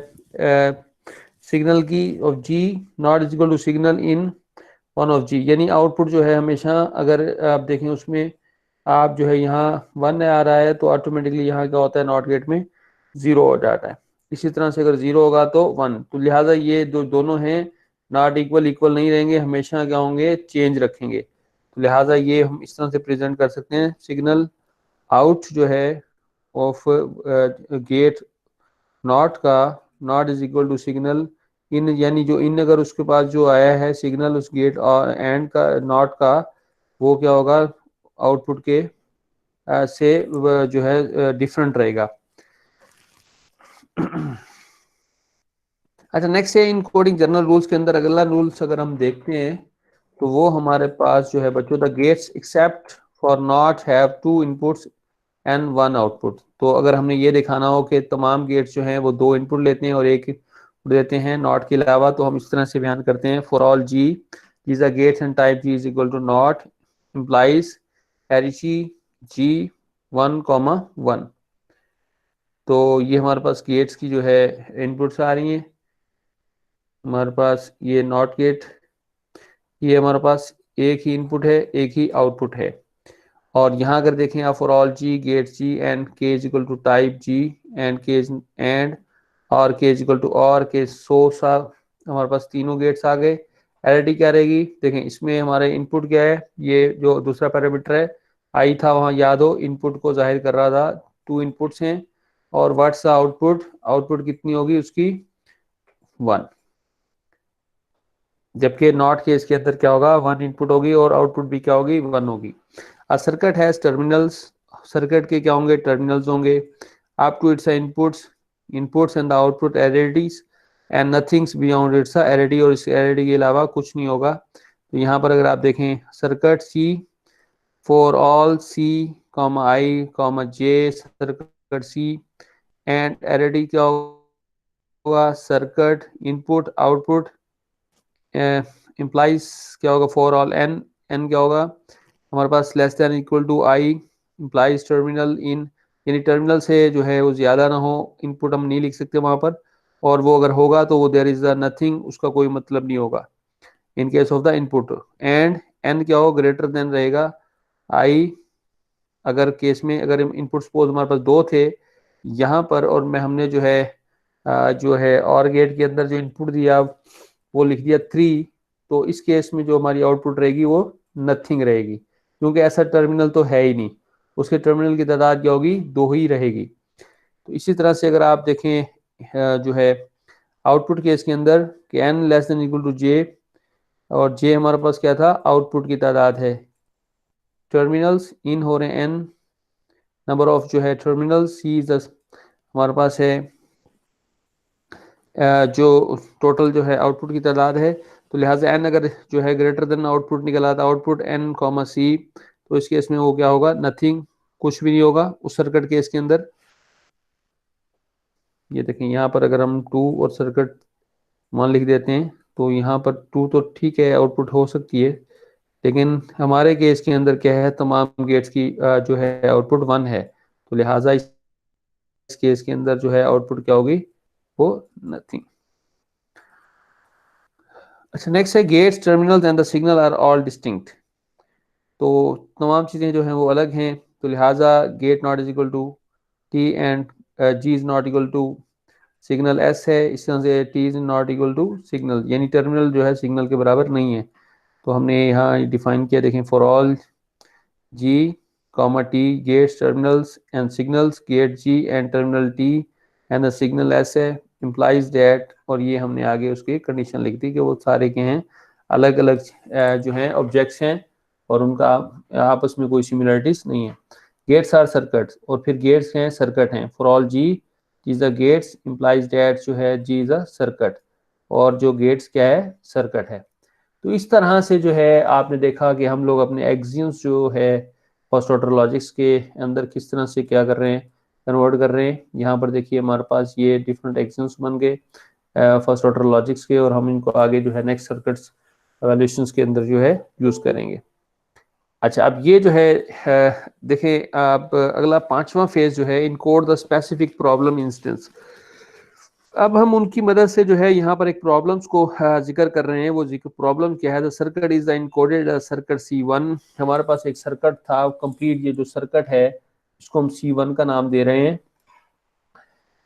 सिग्नल की of G not is equal to signal in one of G, यानी आउटपुट जो है हमेशा, अगर आप देखें उसमें आप जो है यहाँ 1 आ रहा है तो ऑटोमेटिकली यहाँ क्या होता है, नॉट गेट में 0 हो जाता है। इसी तरह से अगर 0 होगा तो 1, तो लिहाजा ये दोनों हैं नॉट इक्वल, इक्वल नहीं रहेंगे, हमेशा क्या होंगे, चेंज रखेंगे। तो लिहाजा ये हम इस तरह से प्रेजेंट कर सकते हैं, सिग्नल आउट जो है ऑफ गेट नॉट का not is equal to signal in, यानी जो इन अगर उसके पास जो आया है सिग्नल उस गेट और एंड का नॉट का, वो क्या होगा, आउटपुट के से जो है डिफरेंट रहेगा। अच्छा, नेक्स्ट है इन कोडिंग जनरल रूल्स के अंदर अगला रूल्स अगर हम देखते हैं तो वो हमारे पास जो है बच्चों, the gates except for not have 2 inputs and 1 output. तो अगर हमने ये दिखाना हो कि तमाम गेट्स जो हैं वो 2 इनपुट लेते हैं और 1 देते हैं नॉट के अलावा, तो हम इस तरह से बयान करते हैं, for all G these are gates and type g is equal to not implies arity g 1,1। तो ये हमारे पास गेट्स की जो है इनपुट्स आ रही हैं, हमारे पास ये नॉट गेट, ये हमारे पास एक ही इनपुट है, एक ही आउटपुट है। और यहाँ अगर देखें आप, for all G gate G and K is equal to type G and K and और के इज इक्वल टू और के, सो सा हमारे पास तीनों गेट्स आ गए। एलटी क्या रहेगी, देखें इसमें हमारे इनपुट क्या है, ये जो दूसरा पैरामीटर है आई था, वहाँ याद हो इनपुट को जाहिर कर रहा था, 2 इनपुट्स हैं, और व्हाट्स आउटपुट, आउटपुट कितनी होगी उसकी, 1। जबकि नॉट केस के अंदर क्या होगा, 1 इनपुट होगी और आउटपुट भी क्या होगी, 1 होगी। A circuit has terminals, circuit के क्या होंगे, टर्मिनल्स होंगे, up to its inputs and the output LEDs and nothings beyond its LED, और इस एलईडी के अलावा कुछ नहीं होगा। तो यहाँ पर अगर आप देखें circuit C for all C comma I comma J, circuit C and LED क्या होगा, सर्किट इनपुट आउटपुट इम्प्लाइज क्या होगा, फॉर ऑल एन, एन क्या होगा हमारे पास, less than equal to I implies terminal in, यानी टर्मिनल से जो है वो ज्यादा ना हो, इनपुट हम नहीं लिख सकते वहां पर, और वो अगर होगा तो वो देयर इज नथिंग, उसका कोई मतलब नहीं होगा in case of the input. And N क्या हो, ग्रेटर देन रहेगा आई, अगर केस में अगर इनपुट सपोज हमारे पास 2 थे यहाँ पर, और मैं हमने जो है जो है और गेट के अंदर जो इनपुट दिया वो लिख दिया 3, तो इस केस में जो हमारी आउटपुट रहेगी वो नथिंग रहेगी, क्योंकि ऐसा टर्मिनल तो है ही नहीं, उसके टर्मिनल की तादाद क्या होगी, 2 ही रहेगी। तो इसी तरह से अगर आप देखें जो है आउटपुट केस के अंदर कि N less than equal to J, और जे हमारे पास क्या था, आउटपुट की तादाद है, टर्मिनल्स इन हो रहे हैं एन, नंबर ऑफ जो है टर्मिनल्स सी हमारे पास है जो टोटल जो है आउटपुट की तादाद है। तो लिहाजा एन अगर जो है ग्रेटर देन आउटपुट निकला था, आउटपुट एन कॉमा सी, तो इस केस में वो क्या होगा, नथिंग, कुछ भी नहीं होगा उस सर्किट केस के अंदर। ये देखें यहाँ पर अगर हम 2 और सर्किट 1 लिख देते हैं तो यहाँ पर 2 तो ठीक है आउटपुट हो सकती है, लेकिन हमारे केस के अंदर क्या है, तमाम गेट्स की जो है आउटपुट 1 है, तो लिहाजा इस केस के अंदर जो है आउटपुट क्या होगी, वो नथिंग। अच्छा, नेक्स्ट है gates terminals and the signal are all distinct. तो तमाम चीज़ें जो हैं वो अलग हैं, तो लिहाजा gate not is equal to T and G is not equal to signal S है, इस तरह से T is not equal to signal, यानी टर्मिनल जो है सिग्नल के बराबर नहीं है। तो हमने यहाँ डिफाइन किया, देखें, for all G comma T gates terminals and signals, gate G and terminal T and the signal S है इम्प्लाइज दैट, और ये हमने आगे उसकी कंडीशन लिख दी कि वो सारे के हैं अलग अलग जो हैं ऑब्जेक्ट्स हैं और उनका आपस में कोई सिमिलरिटीज नहीं है। गेट्स आर सर्किट्स, और फिर गेट्स हैं सर्किट हैं, for all G is the gates implies that जो है जी इज अ सर्किट, और जो गेट्स क्या है, सर्किट है। तो इस तरह से जो है आपने देखा कि हम लोग अपने एक्सियम्स जो है फर्स्ट ऑर्डर लॉजिक्स के अंदर किस तरह से क्या कर रहे हैं, कन्वर्ट कर रहे हैं। यहाँ पर देखिए हमारे पास ये डिफरेंट एक्सियम्स बन गए फर्स्ट ऑर्डर लॉजिक्स के, और हम इनको आगे जो है नेक्स्ट सर्किट्स एवल्यूशंस के अंदर जो है यूज करेंगे। अच्छा, अब ये जो है देखें आप, अगला 5वां फेज जो है encode the specific problem instance. अब हम उनकी मदद से जो है यहाँ पर एक प्रॉब्लम्स को जिक्र कर रहे हैं। वो जिक्र प्रॉब्लम क्या है, the circuit is the encoded circuit C1। हमारे पास एक सर्किट था कंप्लीट, ये जो सर्किट है इसको हम C1 का नाम दे रहे हैं,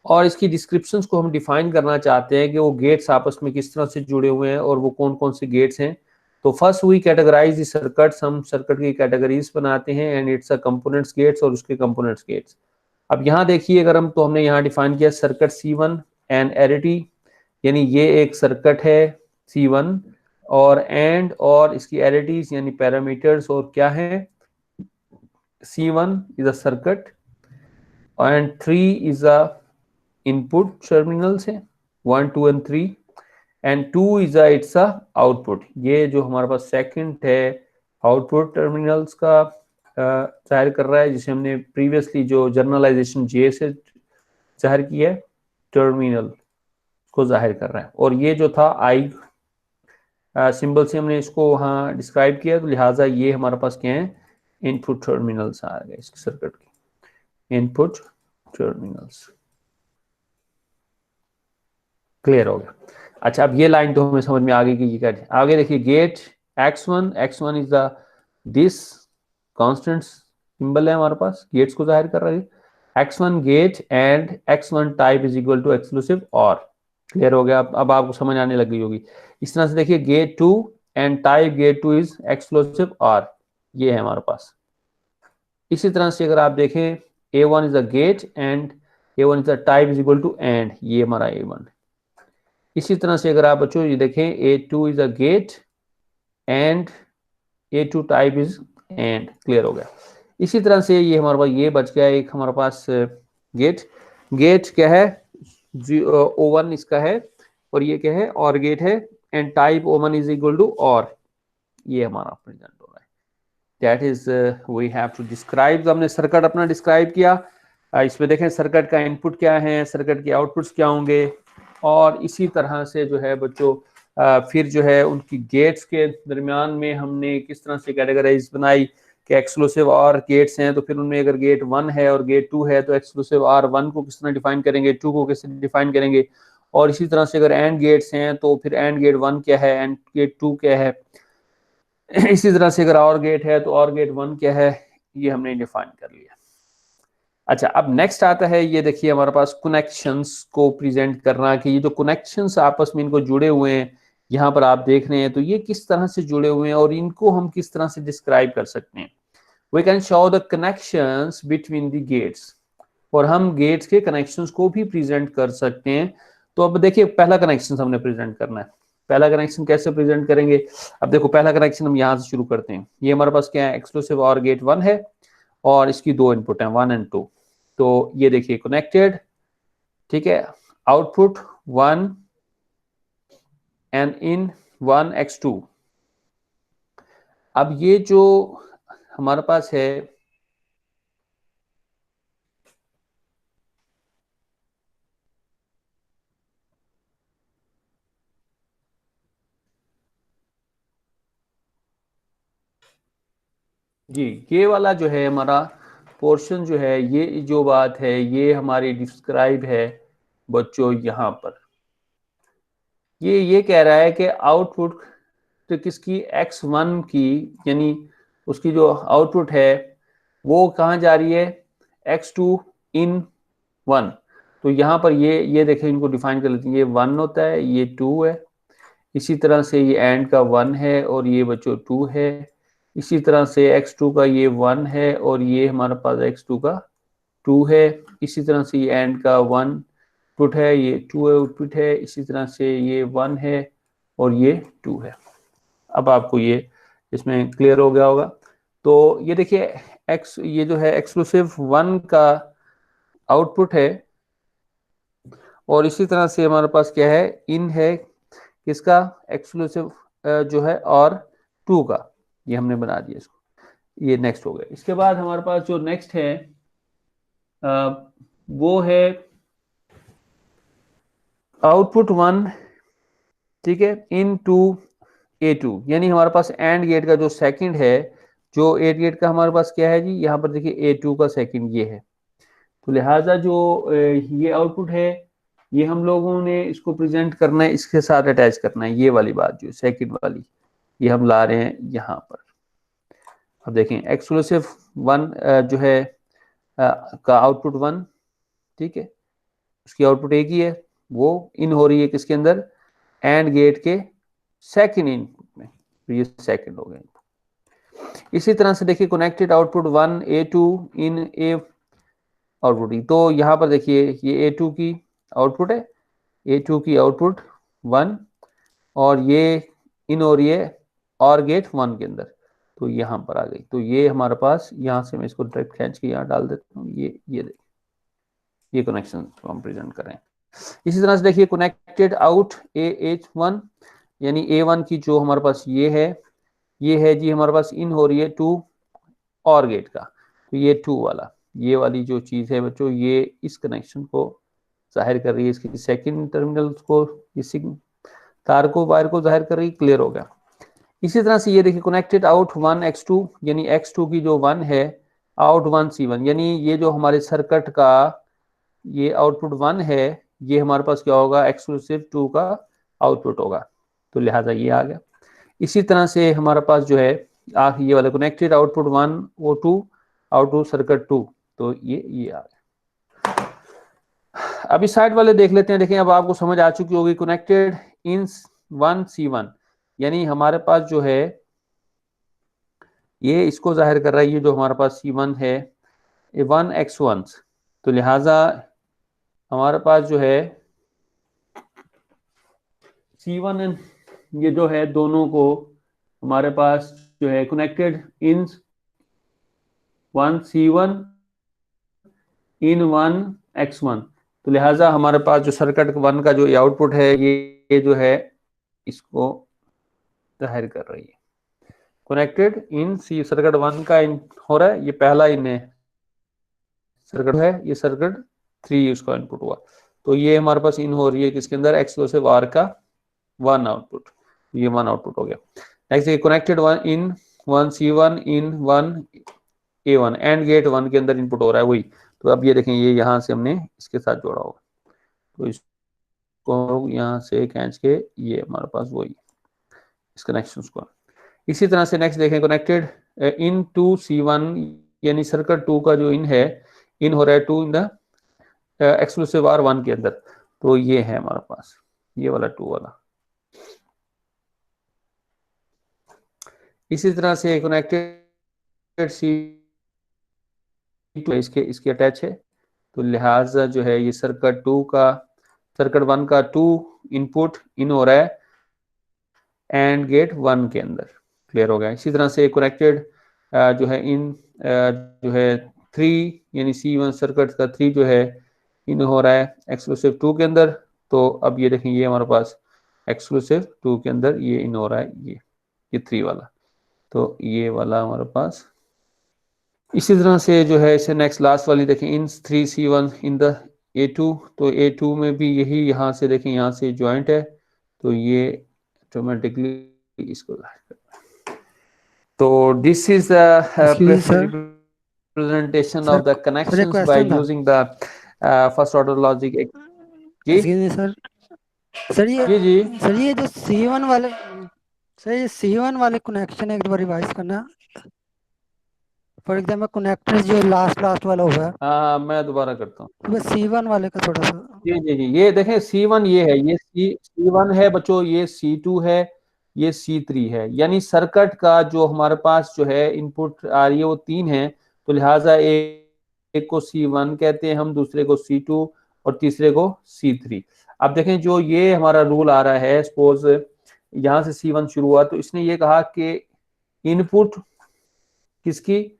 और इसकी डिस्क्रिप्शंस को हम डिफाइन करना चाहते हैं कि वो गेट्स आपस में किस तरह से जुड़े हुए हैं और वो कौन कौन से गेट्स हैं। तो first we categorize the circuits, हम सर्किट की कैटेगरीज बनाते हैं, and it's a components gates और उसके कंपोनेंट्स गेट्स। अब यहाँ देखिए, अगर हम, तो हमने यहाँ डिफाइन किया सर्किट C1 एंड एरिटी, यानी ये एक सर्किट है C1, और एंड और इसकी एरिटीज यानी पैरामीटर्स और क्या है, C1 is a circuit and 3 is a input terminals है, 1 2 and 3, and 2 is a it's a output. ये जो हमारे पास सेकंड है आउटपुट टर्मिनल्स का जाहिर कर रहा है, जिसे हमने प्रीवियसली जो जर्नलाइजेशन J से जाहिर किया है, टर्मिनल को जाहिर कर रहा है। और ये जो था आई सिंबल से हमने इसको वहाँ डिस्क्राइब किया, तो लिहाजा ये हमारे पास क्या है, इनपुट टर्मिनल्स आ गए इसके सर्किट के, इनपुट टर्मिनल्स। क्लियर हो गया। अच्छा, अब ये लाइन तो हमें समझ में आ गई कि ये क्या है। आगे देखिए, gate x1 is the this constant symbol है हमारे पास, गेट्स को जाहिर कर रहा है, x1 gate and x1 type is equal to exclusive OR. Clear हो गया। अब आपको समझ आने लगी होगी। इस तरह से देखिए, gate 2 and type gate 2 is exclusive OR, ये है हमारे पास। इसी तरह से अगर आप देखें, A1 is a gate and A1 is a type is equal to and, ये हमारा A1। इसी तरह से अगर आप बच्चों ये देखें, A2 is a gate and A2 type is and. Clear हो गया। इसी तरह से ये हमारे पास ये बच गया एक हमारे पास गेट। गेट क्या है, O1 इसका है, और ये क्या है, और गेट है, and type O1 is equal to OR, ये हमारा प्रेजेंट हो रहा है। That is we have to describe. हमने सर्किट अपना डिस्क्राइब किया। इसमें देखें सर्किट का इनपुट क्या है, सर्किट के आउटपुट्स क्या होंगे, और इसी तरह से जो है बच्चों फिर जो है उनकी गेट्स के दरमियान में हमने किस तरह से कैटेगराइज बनाई कि एक्सक्लूसिव और गेट्स हैं, तो फिर उनमें अगर गेट 1 है और गेट 2 है, तो एक्सक्लूसिव और 1 को किस तरह डिफाइन करेंगे, 2 को किस तरह डिफाइन करेंगे। और इसी तरह से अगर एंड गेट्स हैं, तो फिर एंड गेट 1 क्या है, एंड गेट 2 क्या है। इसी तरह से अगर और गेट है, तो और गेट 1 क्या है, ये हमने डिफाइन कर लिया। अच्छा, अब नेक्स्ट आता है, ये देखिए हमारे पास कनेक्शंस को प्रेजेंट करना, कि ये जो कनेक्शंस आपस में इनको जुड़े हुए हैं, यहाँ पर आप देख रहे हैं, तो ये किस तरह से जुड़े हुए हैं और इनको हम किस तरह से डिस्क्राइब कर सकते हैं। We can show the connections between the gates, और हम गेट्स के कनेक्शंस को भी प्रेजेंट कर सकते हैं। तो अब देखिए, पहला कनेक्शन हमने प्रेजेंट करना है। पहला कनेक्शन कैसे प्रेजेंट करेंगे, अब देखो पहला कनेक्शन हम यहाँ से शुरू करते हैं। ये हमारे पास क्या है, एक्सक्लूसिव और गेट 1 है, और इसकी दो इनपुट है 1 एंड 2। तो ये देखिए कनेक्टेड, ठीक है, आउटपुट 1 एंड इन 1 x2। अब ये जो हमारे पास है, जी ये वाला जो है हमारा पोर्शन जो है, ये जो बात है ये हमारी डिस्क्राइब है बच्चों यहाँ पर। ये कह रहा है कि आउटपुट तो किसकी, x1 की, यानी उसकी जो आउटपुट है वो कहाँ जा रही है, x2 इन 1। तो यहाँ पर ये देखें, इनको डिफाइन कर लेते हैं, ये 1 होता है, ये 2 है। इसी तरह से ये एंड का 1 है और ये बच्चों 2 है। इसी तरह से x2 का ये 1 है और ये हमारे पास x2 का 2 है। इसी तरह से ये एंड का 1 पुट है, ये 2 आउटपुट है। इसी तरह से ये 1 है और ये 2 है। अब आपको ये इसमें क्लियर हो गया होगा। तो ये देखिए एक्स, ये जो है एक्सक्लूसिव 1 का आउटपुट है, और इसी तरह से हमारे पास क्या है, इन है किसका, एक्सक्लूसिव जो है और 2 का, ये हमने बना दिया इसको। ये नेक्स्ट हो गया। इसके बाद हमारे पास जो नेक्स्ट है वो है आउटपुट 1, ठीक है, इन टू A2, यानी हमारे पास एंड गेट का जो सेकंड है, जो एट गेट का हमारे पास क्या है जी, यहाँ पर देखिए A2 का सेकंड ये है। तो लिहाजा जो ये आउटपुट है ये हम लोगों ने इसको प्रेजेंट करना है, इसके साथ अटैच करना है, ये वाली बात जो सेकंड वाली ये हम ला रहे हैं यहाँ पर। अब देखें एक्सक्लूसिव वन जो है का आउटपुट वन, ठीक है, उसकी आउटपुट एक ही है, वो इन हो रही है किसके अंदर, एंड गेट के सेकंड इनपुट में, तो ये सेकंड हो गया। इसी तरह से देखिए कनेक्टेड आउटपुट वन A2 इन ए आउटपुट, तो यहाँ पर देखिए ये A2 की आउटपुट है, A2 की आउटपुट वन, और ये इन हो रही है और गेट वन के अंदर, तो यहाँ पर आ गई। तो ये हमारे पास, यहाँ से मैं इसको डायरेक्ट खींच के यहाँ डाल देता हूँ, ये देखिए ये कनेक्शन हम प्रेजेंट कर रहे हैं। इसी तरह से देखिए कनेक्टेड आउट AH1, यानी A1 की जो हमारे पास ये है जी हमारे पास इन हो रही है टू और गेट का, तो ये टू वाला, ये वाली जो चीज है बच्चों, ये इस कनेक्शन को जाहिर कर रही है, इसकी सेकंड टर्मिनल को, इसी तार को वायर को जाहिर कर रही है। क्लियर हो गया। इसी तरह से ये देखिए कनेक्टेड आउट वन X2, यानी X2 की जो वन है आउट वन C1, यानी ये जो हमारे सर्किट का ये आउटपुट वन है, ये हमारे पास क्या होगा, एक्सक्लूसिव टू का आउटपुट होगा, तो लिहाजा ये आ गया। इसी तरह से हमारे पास जो है ये वाला connected output one O2 output circuit two, तो ये आ गया। अभी साइड वाले देख लेते हैं। देखें अब आपको समझ आ चुकी होगी कनेक्टेड इन वन C1, यानी हमारे पास जो है ये इसको जाहिर कर रहा है, ये जो हमारे पास C1 है ये वन X1, तो लिहाजा हमारे पास जो है C1 ये जो है दोनों को हमारे पास जो है connected in one C1 in one X1, तो लिहाजा हमारे पास जो सर्किट वन का जो आउटपुट है ये जो है इसको जाहिर कर रही है। Connected in C circuit one का इन हो रहा है, ये पहला इन है सर्किट है, ये सर्किट थ्री उसका इनपुट हुआ, तो ये हमारे पास इन हो रही है किसके अंदर, एक्सक्लूसिव आर का वन आउटपुट, ये वन आउटपुट हो गया। नेक्स्ट ये connected one in one C1 in one A1, and get one के अंदर इनपुट हो रहा है वही, तो अब ये देखें ये यहाँ से हमने इसके साथ जोड़ा होगा, तो इसको यहाँ से खींच के ये हमारे पास वही इस कनेक्शन को। इसी तरह से नेक्स्ट देखें कनेक्टेड इन टू C1, यानी सर्किट टू का जो इन है, इन हो रहा है to in the exclusive OR one के अंदर, तो ये है हमारे पास ये वाला टू वाला। इसी तरह से कनेक्टेड C2 इसके अटैच है, तो लिहाजा जो है ये सर्किट वन का टू इनपुट इन हो रहा है एंड गेट वन के अंदर। क्लियर हो गया। इसी तरह से कनेक्टेड जो है इन जो है थ्री, यानी C1 सर्किट का थ्री जो है इन हो रहा है एक्सक्लूसिव टू के अंदर, तो अब ये देखें ये हमारे पास एक्सक्लूसिव टू के अंदर ये इन हो रहा है ये थ्री वाला, तो ये वाला हमारे पास। इसी तरह से जो है इसे नेक्स्ट लास्ट वाली देखें इन 3C1 इन द A2, तो A2 में भी यही यहाँ से देखें यहाँ से ज्वाइंट है, तो ये ऑटोमेटिकली इसको, तो this is representation of the connections by using the first order logic। जी सर ये जो C1 वाले सर ये C1 वाले कनेक्शन एक बार रिवाइज करना, फॉर एग्जाम्पल कनेक्टर जो लास्ट वाला हुआ है। हाँ मैं दोबारा करता हूँ, तो C1 वाले का थोड़ा सा। जी ये देखें C1 ये है, ये C1 है बच्चों, ये C2 है, ये C3 है, यानी सर्किट का जो हमारे पास जो है इनपुट आ रही है वो तीन है, तो लिहाजा एक को C1 कहते हैं हम, दूसरे को C2 और तीसरे को C3। अब देखें जो ये हमारा रूल आ रहा है, सपोज यहाँ से C1 शुरू हुआ, तो इसने ये कहा कि इनपुट किसकी,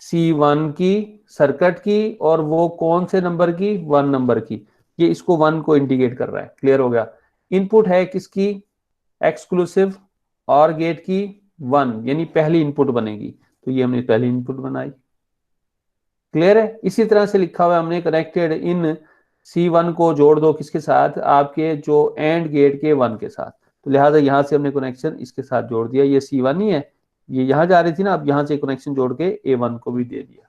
C1 की सर्किट की, और वो कौन से नंबर की, वन नंबर की, ये इसको वन को इंडिकेट कर रहा है। क्लियर हो गया। इनपुट है किसकी, एक्सक्लूसिव और गेट की वन, यानी पहली इनपुट बनेगी, तो ये हमने पहली इनपुट बनाई। क्लियर है। इसी तरह से लिखा हुआ है हमने कनेक्टेड इन C1 को जोड़ दो किसके साथ, आपके जो एंड गेट के वन के साथ, तो लिहाजा यहां से हमने कनेक्शन इसके साथ जोड़ दिया, ये C1 ही है, ये यहां जा रही थी ना, अब यहां से कनेक्शन जोड़ के A1 को भी दे दिया।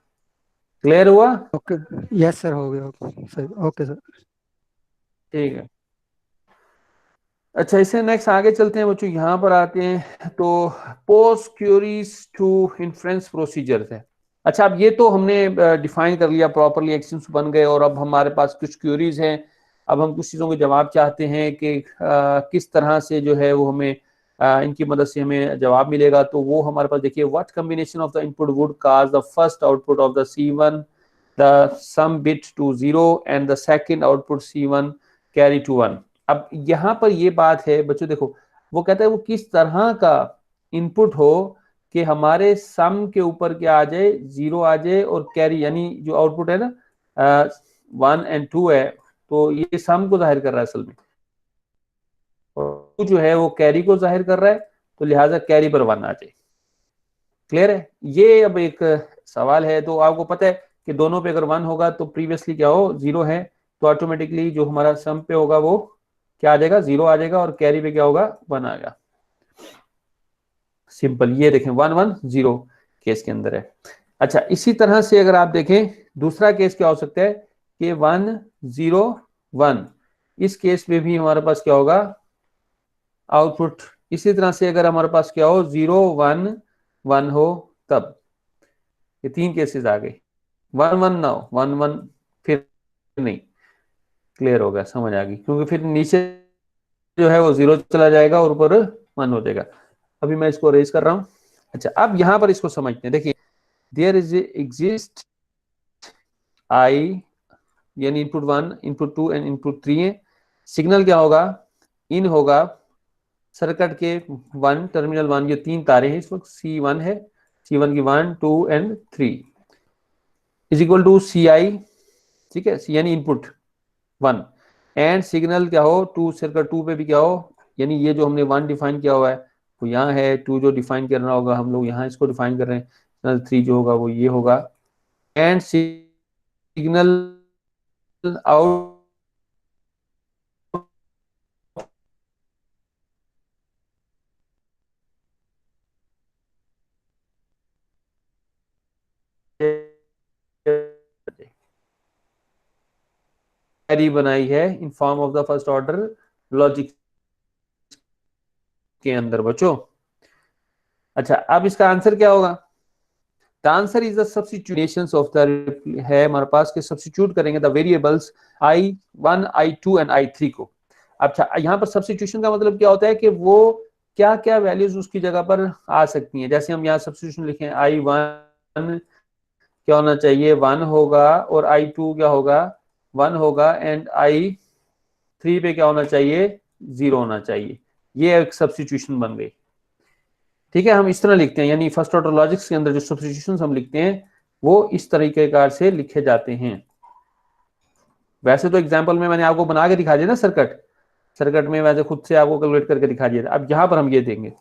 क्लियर हुआ। ओके यस सर, हो गया सर, ओके सर। ठीक है। अच्छा, इससे नेक्स्ट आगे चलते हैं बच्चों, यहाँ पर आते हैं तो post queries to inference procedure है। अच्छा, अब ये तो हमने डिफाइन कर लिया प्रॉपरली, एक्शंस बन गए और अब हमारे पास कुछ क्यूरीज हैं। अब हम कुछ चीज़ों के जवाब चाहते हैं कि किस तरह से जो है वो हमें इनकी मदद से हमें जवाब मिलेगा। तो वो हमारे पास देखिए, what combination of the input would cause the first output of the C1 the sum bit to 0 and the second output C1 carry to 1। अब यहाँ पर ये बात है बच्चों, देखो वो कहता है वो किस तरह का इनपुट हो कि हमारे सम के ऊपर क्या आ जाए, 0 आ जाए, और कैरी यानी जो आउटपुट है ना 1 एंड 2 है, तो ये सम को जाहिर कर रहा है असल में, और जो है वो कैरी को जाहिर कर रहा है, तो लिहाजा कैरी पर 1 आ जाए। क्लियर है? ये अब एक सवाल है। तो आपको पता है कि दोनों पे अगर 1 होगा तो प्रीवियसली क्या हो, 0 है, तो ऑटोमेटिकली जो हमारा सम पे होगा वो क्या आ जाएगा, 0 आ जाएगा, और कैरी पे क्या होगा, 1 आ जाएगा। सिंपल, ये देखें 1 1 0 केस के अंदर है। अच्छा, इसी तरह से अगर आप देखें दूसरा केस क्या हो सकता है कि 1 0 1, इस केस में भी हमारे पास क्या होगा, आउटपुट। इसी तरह से अगर हमारे पास क्या हो, 0 1 1 हो, तब ये 3 केसेस आ गए। 1 1 ना हो, 1 1 फिर नहीं। क्लियर हो गया, समझ आ गई, क्योंकि फिर नीचे जो है वो 0 चला जाएगा और ऊपर 1 हो जाएगा। अभी मैं इसको रेज कर रहा हूं। अच्छा, अब यहां पर इसको समझते हैं। देखिए, देयर इज एग्जिस्ट आई, यानी इनपुट 1 इनपुट 2 एंड इनपुट 3 है। सिग्नल क्या होगा, इन होगा सर्किट के 1 टर्मिनल 1, ये 3 तारे हैं इस वक्त, C1 है, C1 की 1 2 and 3 is equal to CI। ठीक है, सी यानी इनपुट 1, एंड सिग्नल क्या हो 2, सर्किट 2 पे भी क्या हो, यानी ये जो हमने 1 डिफाइन किया हुआ है वो यहाँ है, 2 जो डिफाइन करना होगा हम लोग यहाँ इसको डिफाइन कर रहे हैं, 3 जो होगा वो ये होगा, एंड सिग्नल आउट कैरी बनाई है in form of the first order logic के अंदर बच्चों। अच्छा, अब इसका आंसर क्या होगा, the answer is the substitutions of the, है हमारे पास के सब्स्टिट्यूट करेंगे the variables I1 I2 and I3 को। अच्छा, यहाँ पर सब्स्टिट्यूशन का मतलब क्या होता है कि वो क्या क्या वैल्यूज उसकी जगह पर आ सकती हैं। जैसे हम यहाँ सब्स्टिट्यूशन लिखें, I1 क्या होना चाहिए, 1 होगा, और I2 क्या होगा, 1 होगा, एंड I3 पे क्या होना चाहिए, 0 होना चाहिए। ये एक सब्स्टिट्यूशन बन गई। ठीक है, हम इस तरह लिखते हैं, यानी फर्स्ट ऑर्डर लॉजिक्स के अंदर जो सब्स्टिट्यूशंस हम लिखते हैं वो इस तरीके कार से लिखे जाते हैं। वैसे तो एग्जांपल में मैंने आपको बना के दिखा दिया ना सर्किट, सर्किट में वैसे खुद से आपको कैलकुलेट करके दिखा दिया था। अब यहाँ पर हम ये देंगे,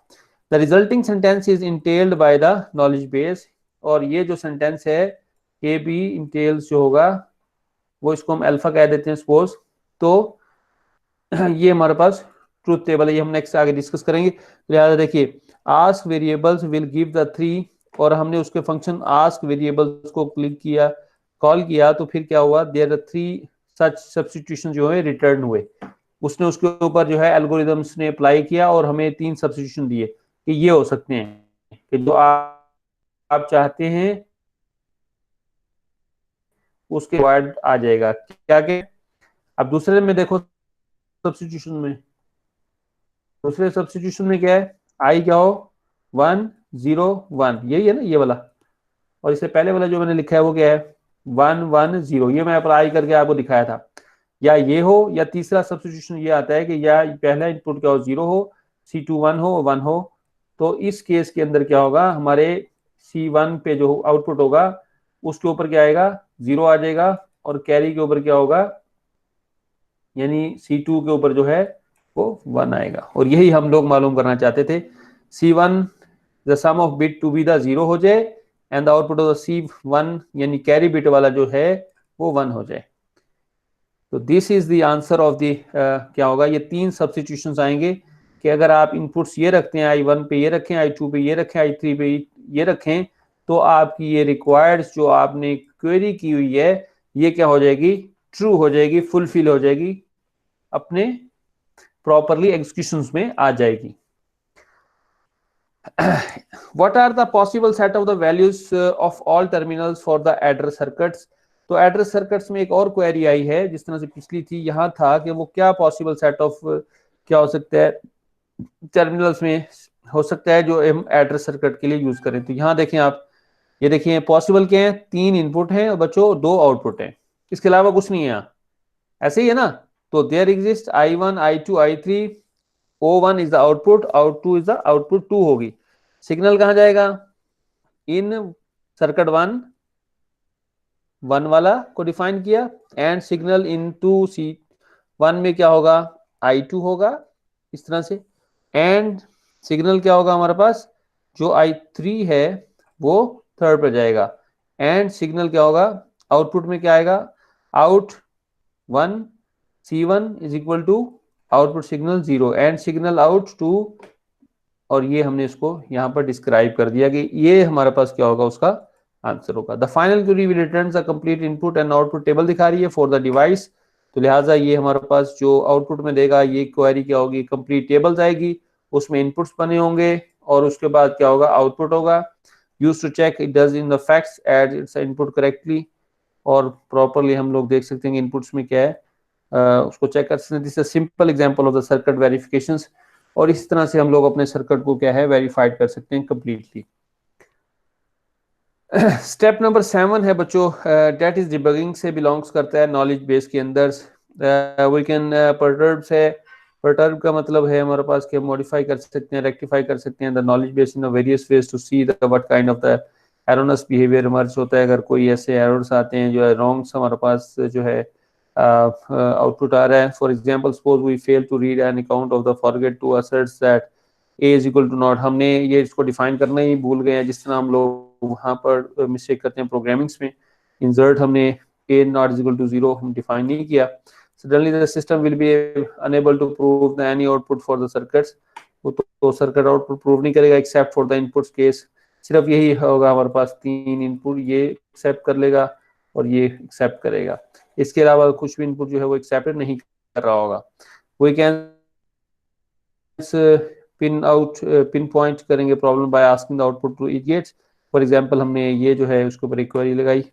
the resulting sentence is entailed by the knowledge base, और ये जो सेंटेंस है के बी इंटेल्स जो होगा वो इसको हम अल्फा कह देते हैं सपोज। तो ये हमारे पास ट्रूथ टेबल है, ये हम नेक्स्ट आगे डिस्कस करेंगे। लिहाजा देखिए, ask variables will give the 3, और हमने उसके फंक्शन आस्क वेरिएबल्स को क्लिक किया, कॉल किया, तो फिर क्या हुआ, देयर आर 3 सच सब्स्टिट्यूशन जो है रिटर्न हुए। उसने उसके ऊपर जो है एल्गोरिदम्स ने अप्लाई किया और हमें 3 सब्स्टिट्यूशन दिए कि ये हो सकते हैं कि जो आप चाहते हैं उसके वर्ड आ जाएगा क्या के। अब दूसरे में देखो, सब्स्टिट्यूशन में, दूसरे सब्स्टिट्यूशन में क्या है, आई क्या हो, 1 0 1, यही है ना ये वाला, और इससे पहले वाला जो मैंने लिखा है वो क्या है, 1 1 0, ये मैं अप्लाई करके आपको दिखाया था। या ये हो, या तीसरा सब्स्टिट्यूशन ये आता है कि या पहला इनपुट क्या हो, 0 हो, C2 1 हो, 1 हो, तो इस केस के अंदर क्या होगा, हमारे C1 पे जो आउटपुट होगा उसके ऊपर क्या आएगा, 0 आ जाएगा, और कैरी के ऊपर क्या होगा, यानी C2 के ऊपर जो है वो 1 आएगा। और यही हम लोग मालूम करना चाहते थे, C1 the sum of bit to be the 0 हो जाए, and the output of the C1 यानी कैरी बिट वाला जो है वो 1 हो जाए। तो this is the answer of the, क्या होगा, ये 3 सब्स्टिट्यूशंस आएंगे कि अगर आप इनपुट्स ये रखते हैं, I1 पे ये रखें, I2 पे ये रखें, I3 पे ये रखें, तो आपकी ये रिक्वायर्ड जो आपने क्वेरी की हुई है ये क्या हो जाएगी, ट्रू हो जाएगी, फुलफिल हो जाएगी। अपने प्रॉपरली एग्जीक्यूशंस में आ जाएगी। What are the possible set of the values of all terminals for the address circuits? तो एड्रेस सर्किट्स में एक और क्वेरी आई है, जिस तरह से पिछली थी, यहाँ था कि वो क्या पॉसिबल सेट ऑफ क्या हो सकता है टर्मिनल्स में हो सकता है जो हम एड्रेस सर्किट के लिए यूज करें। तो यहाँ देखें आप, ये देखिए पॉसिबल क्या है, 3 इनपुट हैं और बच्चों 2 आउटपुट हैं, इसके अलावा कुछ नहीं है यहाँ, ऐसे ही है ना। तो there exist I1 I2 I3, O1 is the output, out is the output 2 होगी। सिग्नल कहां जाएगा, इन सर्किट 1 वाला को डिफाइन किया, एंड सिग्नल इन 2C1 में क्या होगा, I2 होगा इस तरह से, एंड सिग्नल क्या होगा हमारे पास, जो I3 है वो थर्ड पर जाएगा, एंड सिग्नल क्या होगा, आउटपुट में क्या आएगा, out 1 C1 is equal to output signal 0 and signal out 2, और ये हमने इसको यहाँ पर डिस्क्राइब कर दिया कि ये हमारे पास क्या होगा, उसका आंसर होगा। The final query will return the complete input and output table दिखा रही है फॉर द डिवाइस, तो लिहाजा ये हमारे पास जो आउटपुट में देगा, ये क्वेरी क्या होगी, कंप्लीट टेबल आएगी, उसमें इनपुट्स बने होंगे और उसके बाद क्या होगा, आउटपुट होगा। Use to check it does in the facts add its input correctly, और प्रॉपरली हम लोग देख सकते हैं इनपुट्स में क्या है, उसको चेक कर सकते हैं। This is simple example of the circuit verifications, और इस तरह से हम लोग अपने सर्किट को क्या है, वेरीफाइड कर सकते हैं कंप्लीटली। स्टेप नंबर 7 है बच्चों, डेट इज डिबगिंग से बिलोंग्स करता है नॉलेज बेस के अंदर। वी कैन परटर्ब से, परटर्ब का मतलब है हमारे पास कि मॉडिफाई कर सकते हैं, रेक्टिफाई कर सकते हैं the knowledge base in various ways to see the what kind of the erroneous behaviour emerge होता है। अगर कोई ऐसे एरर्स आते हैं जो है रॉन्ग्स हमारे पास जो है आउटपुट आ रहा है, for example suppose we fail to read an account of the forget to asserts that A is equal to not, हमने ये इसको डिफाइन करना ही भूल गए हैं, जिस तरह हम लोग वहाँ पर मिस्टेक करते हैं प्रोग्रामिंग्स में, इंसर्ट हमने ए नॉट इज इक्वल टू 0 हम डिफाइन नहीं किया, suddenly the system will be unable to prove the any output for the circuits, तो सर्किट आउटपुट प्रूव नहीं करेगा except for the inputs case, सिर्फ यही होगा हमारे पास 3 इनपुट, ये एक्सेप्ट कर लेगा और ये एक्सेप्ट करेगा, इसके अलावा कुछ भी इनपुट जो है वो एक्सेप्ट नहीं कर रहा होगा। वी कैन पिन पॉइंट करेंगे problem by asking the output to it, for example हमने ये जो है उसके ऊपर एक क्वेरी लगाई,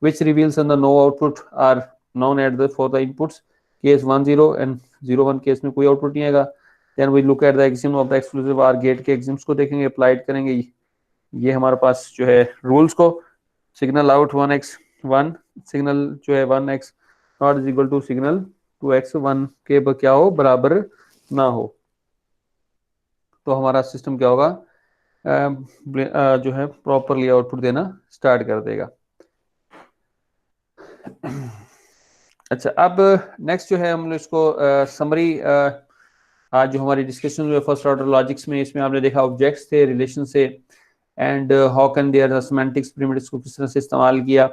which reveals on the no output are known at the for the inputs, case 1 0 and 0 1 case में कोई आउटपुट नहीं आएगा। then we look at the axiom of the exclusive OR gate के एग्जिम्स को देखेंगे, अप्लाइड करेंगे, ये हमारे पास जो है रूल्स को, सिग्नल आउट 1x 1, सिग्नल जो है 1x not is equal to signal 2x 1 के क्या हो, बराबर ना हो, तो हमारा सिस्टम क्या होगा, जो है प्रॉपरली आउटपुट देना स्टार्ट कर देगा। अच्छा, अब नेक्स्ट जो है हम लोग इसको समरी, आज जो हमारी डिस्कशन हुई फर्स्ट ऑर्डर लॉजिक्स में, इसमें आपने देखा ऑब्जेक्ट्स थे रिलेशन से, and how can there semantics primitives को किस तरह से इस्तेमाल किया,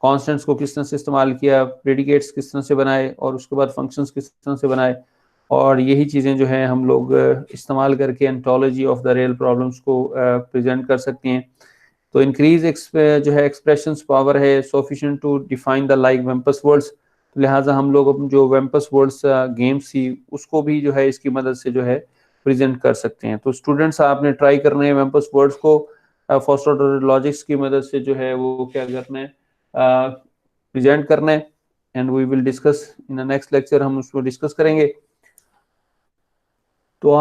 कांस्टेंट्स को किस तरह से इस्तेमाल किया, प्रेडिकेट्स किस तरह से बनाए, और उसके बाद फंक्शंस किस तरह से बनाए, और यही चीज़ें जो हैं हम लोग इस्तेमाल करके ontology of the real problems को प्रेजेंट कर सकते हैं। तो इंक्रीज जो है एक्सप्रेशंस पावर है sufficient to define the like wumpus worlds, तो लिहाजा हम लोग जो वेम्पस वर्ड्स गेम्स थी उसको भी जो है इसकी मदद से जो है प्रेजेंट कर सकते हैं। तो स्टूडेंट्स आपने ट्राई करना है वेम्पस वर्ड्स को फर्स्ट ऑर्डर लॉजिक्स की मदद से जो है वो क्या करना है, प्रेजेंट करना है, and we will discuss in the next lecture, हम उसको डिस्कस करेंगे। तो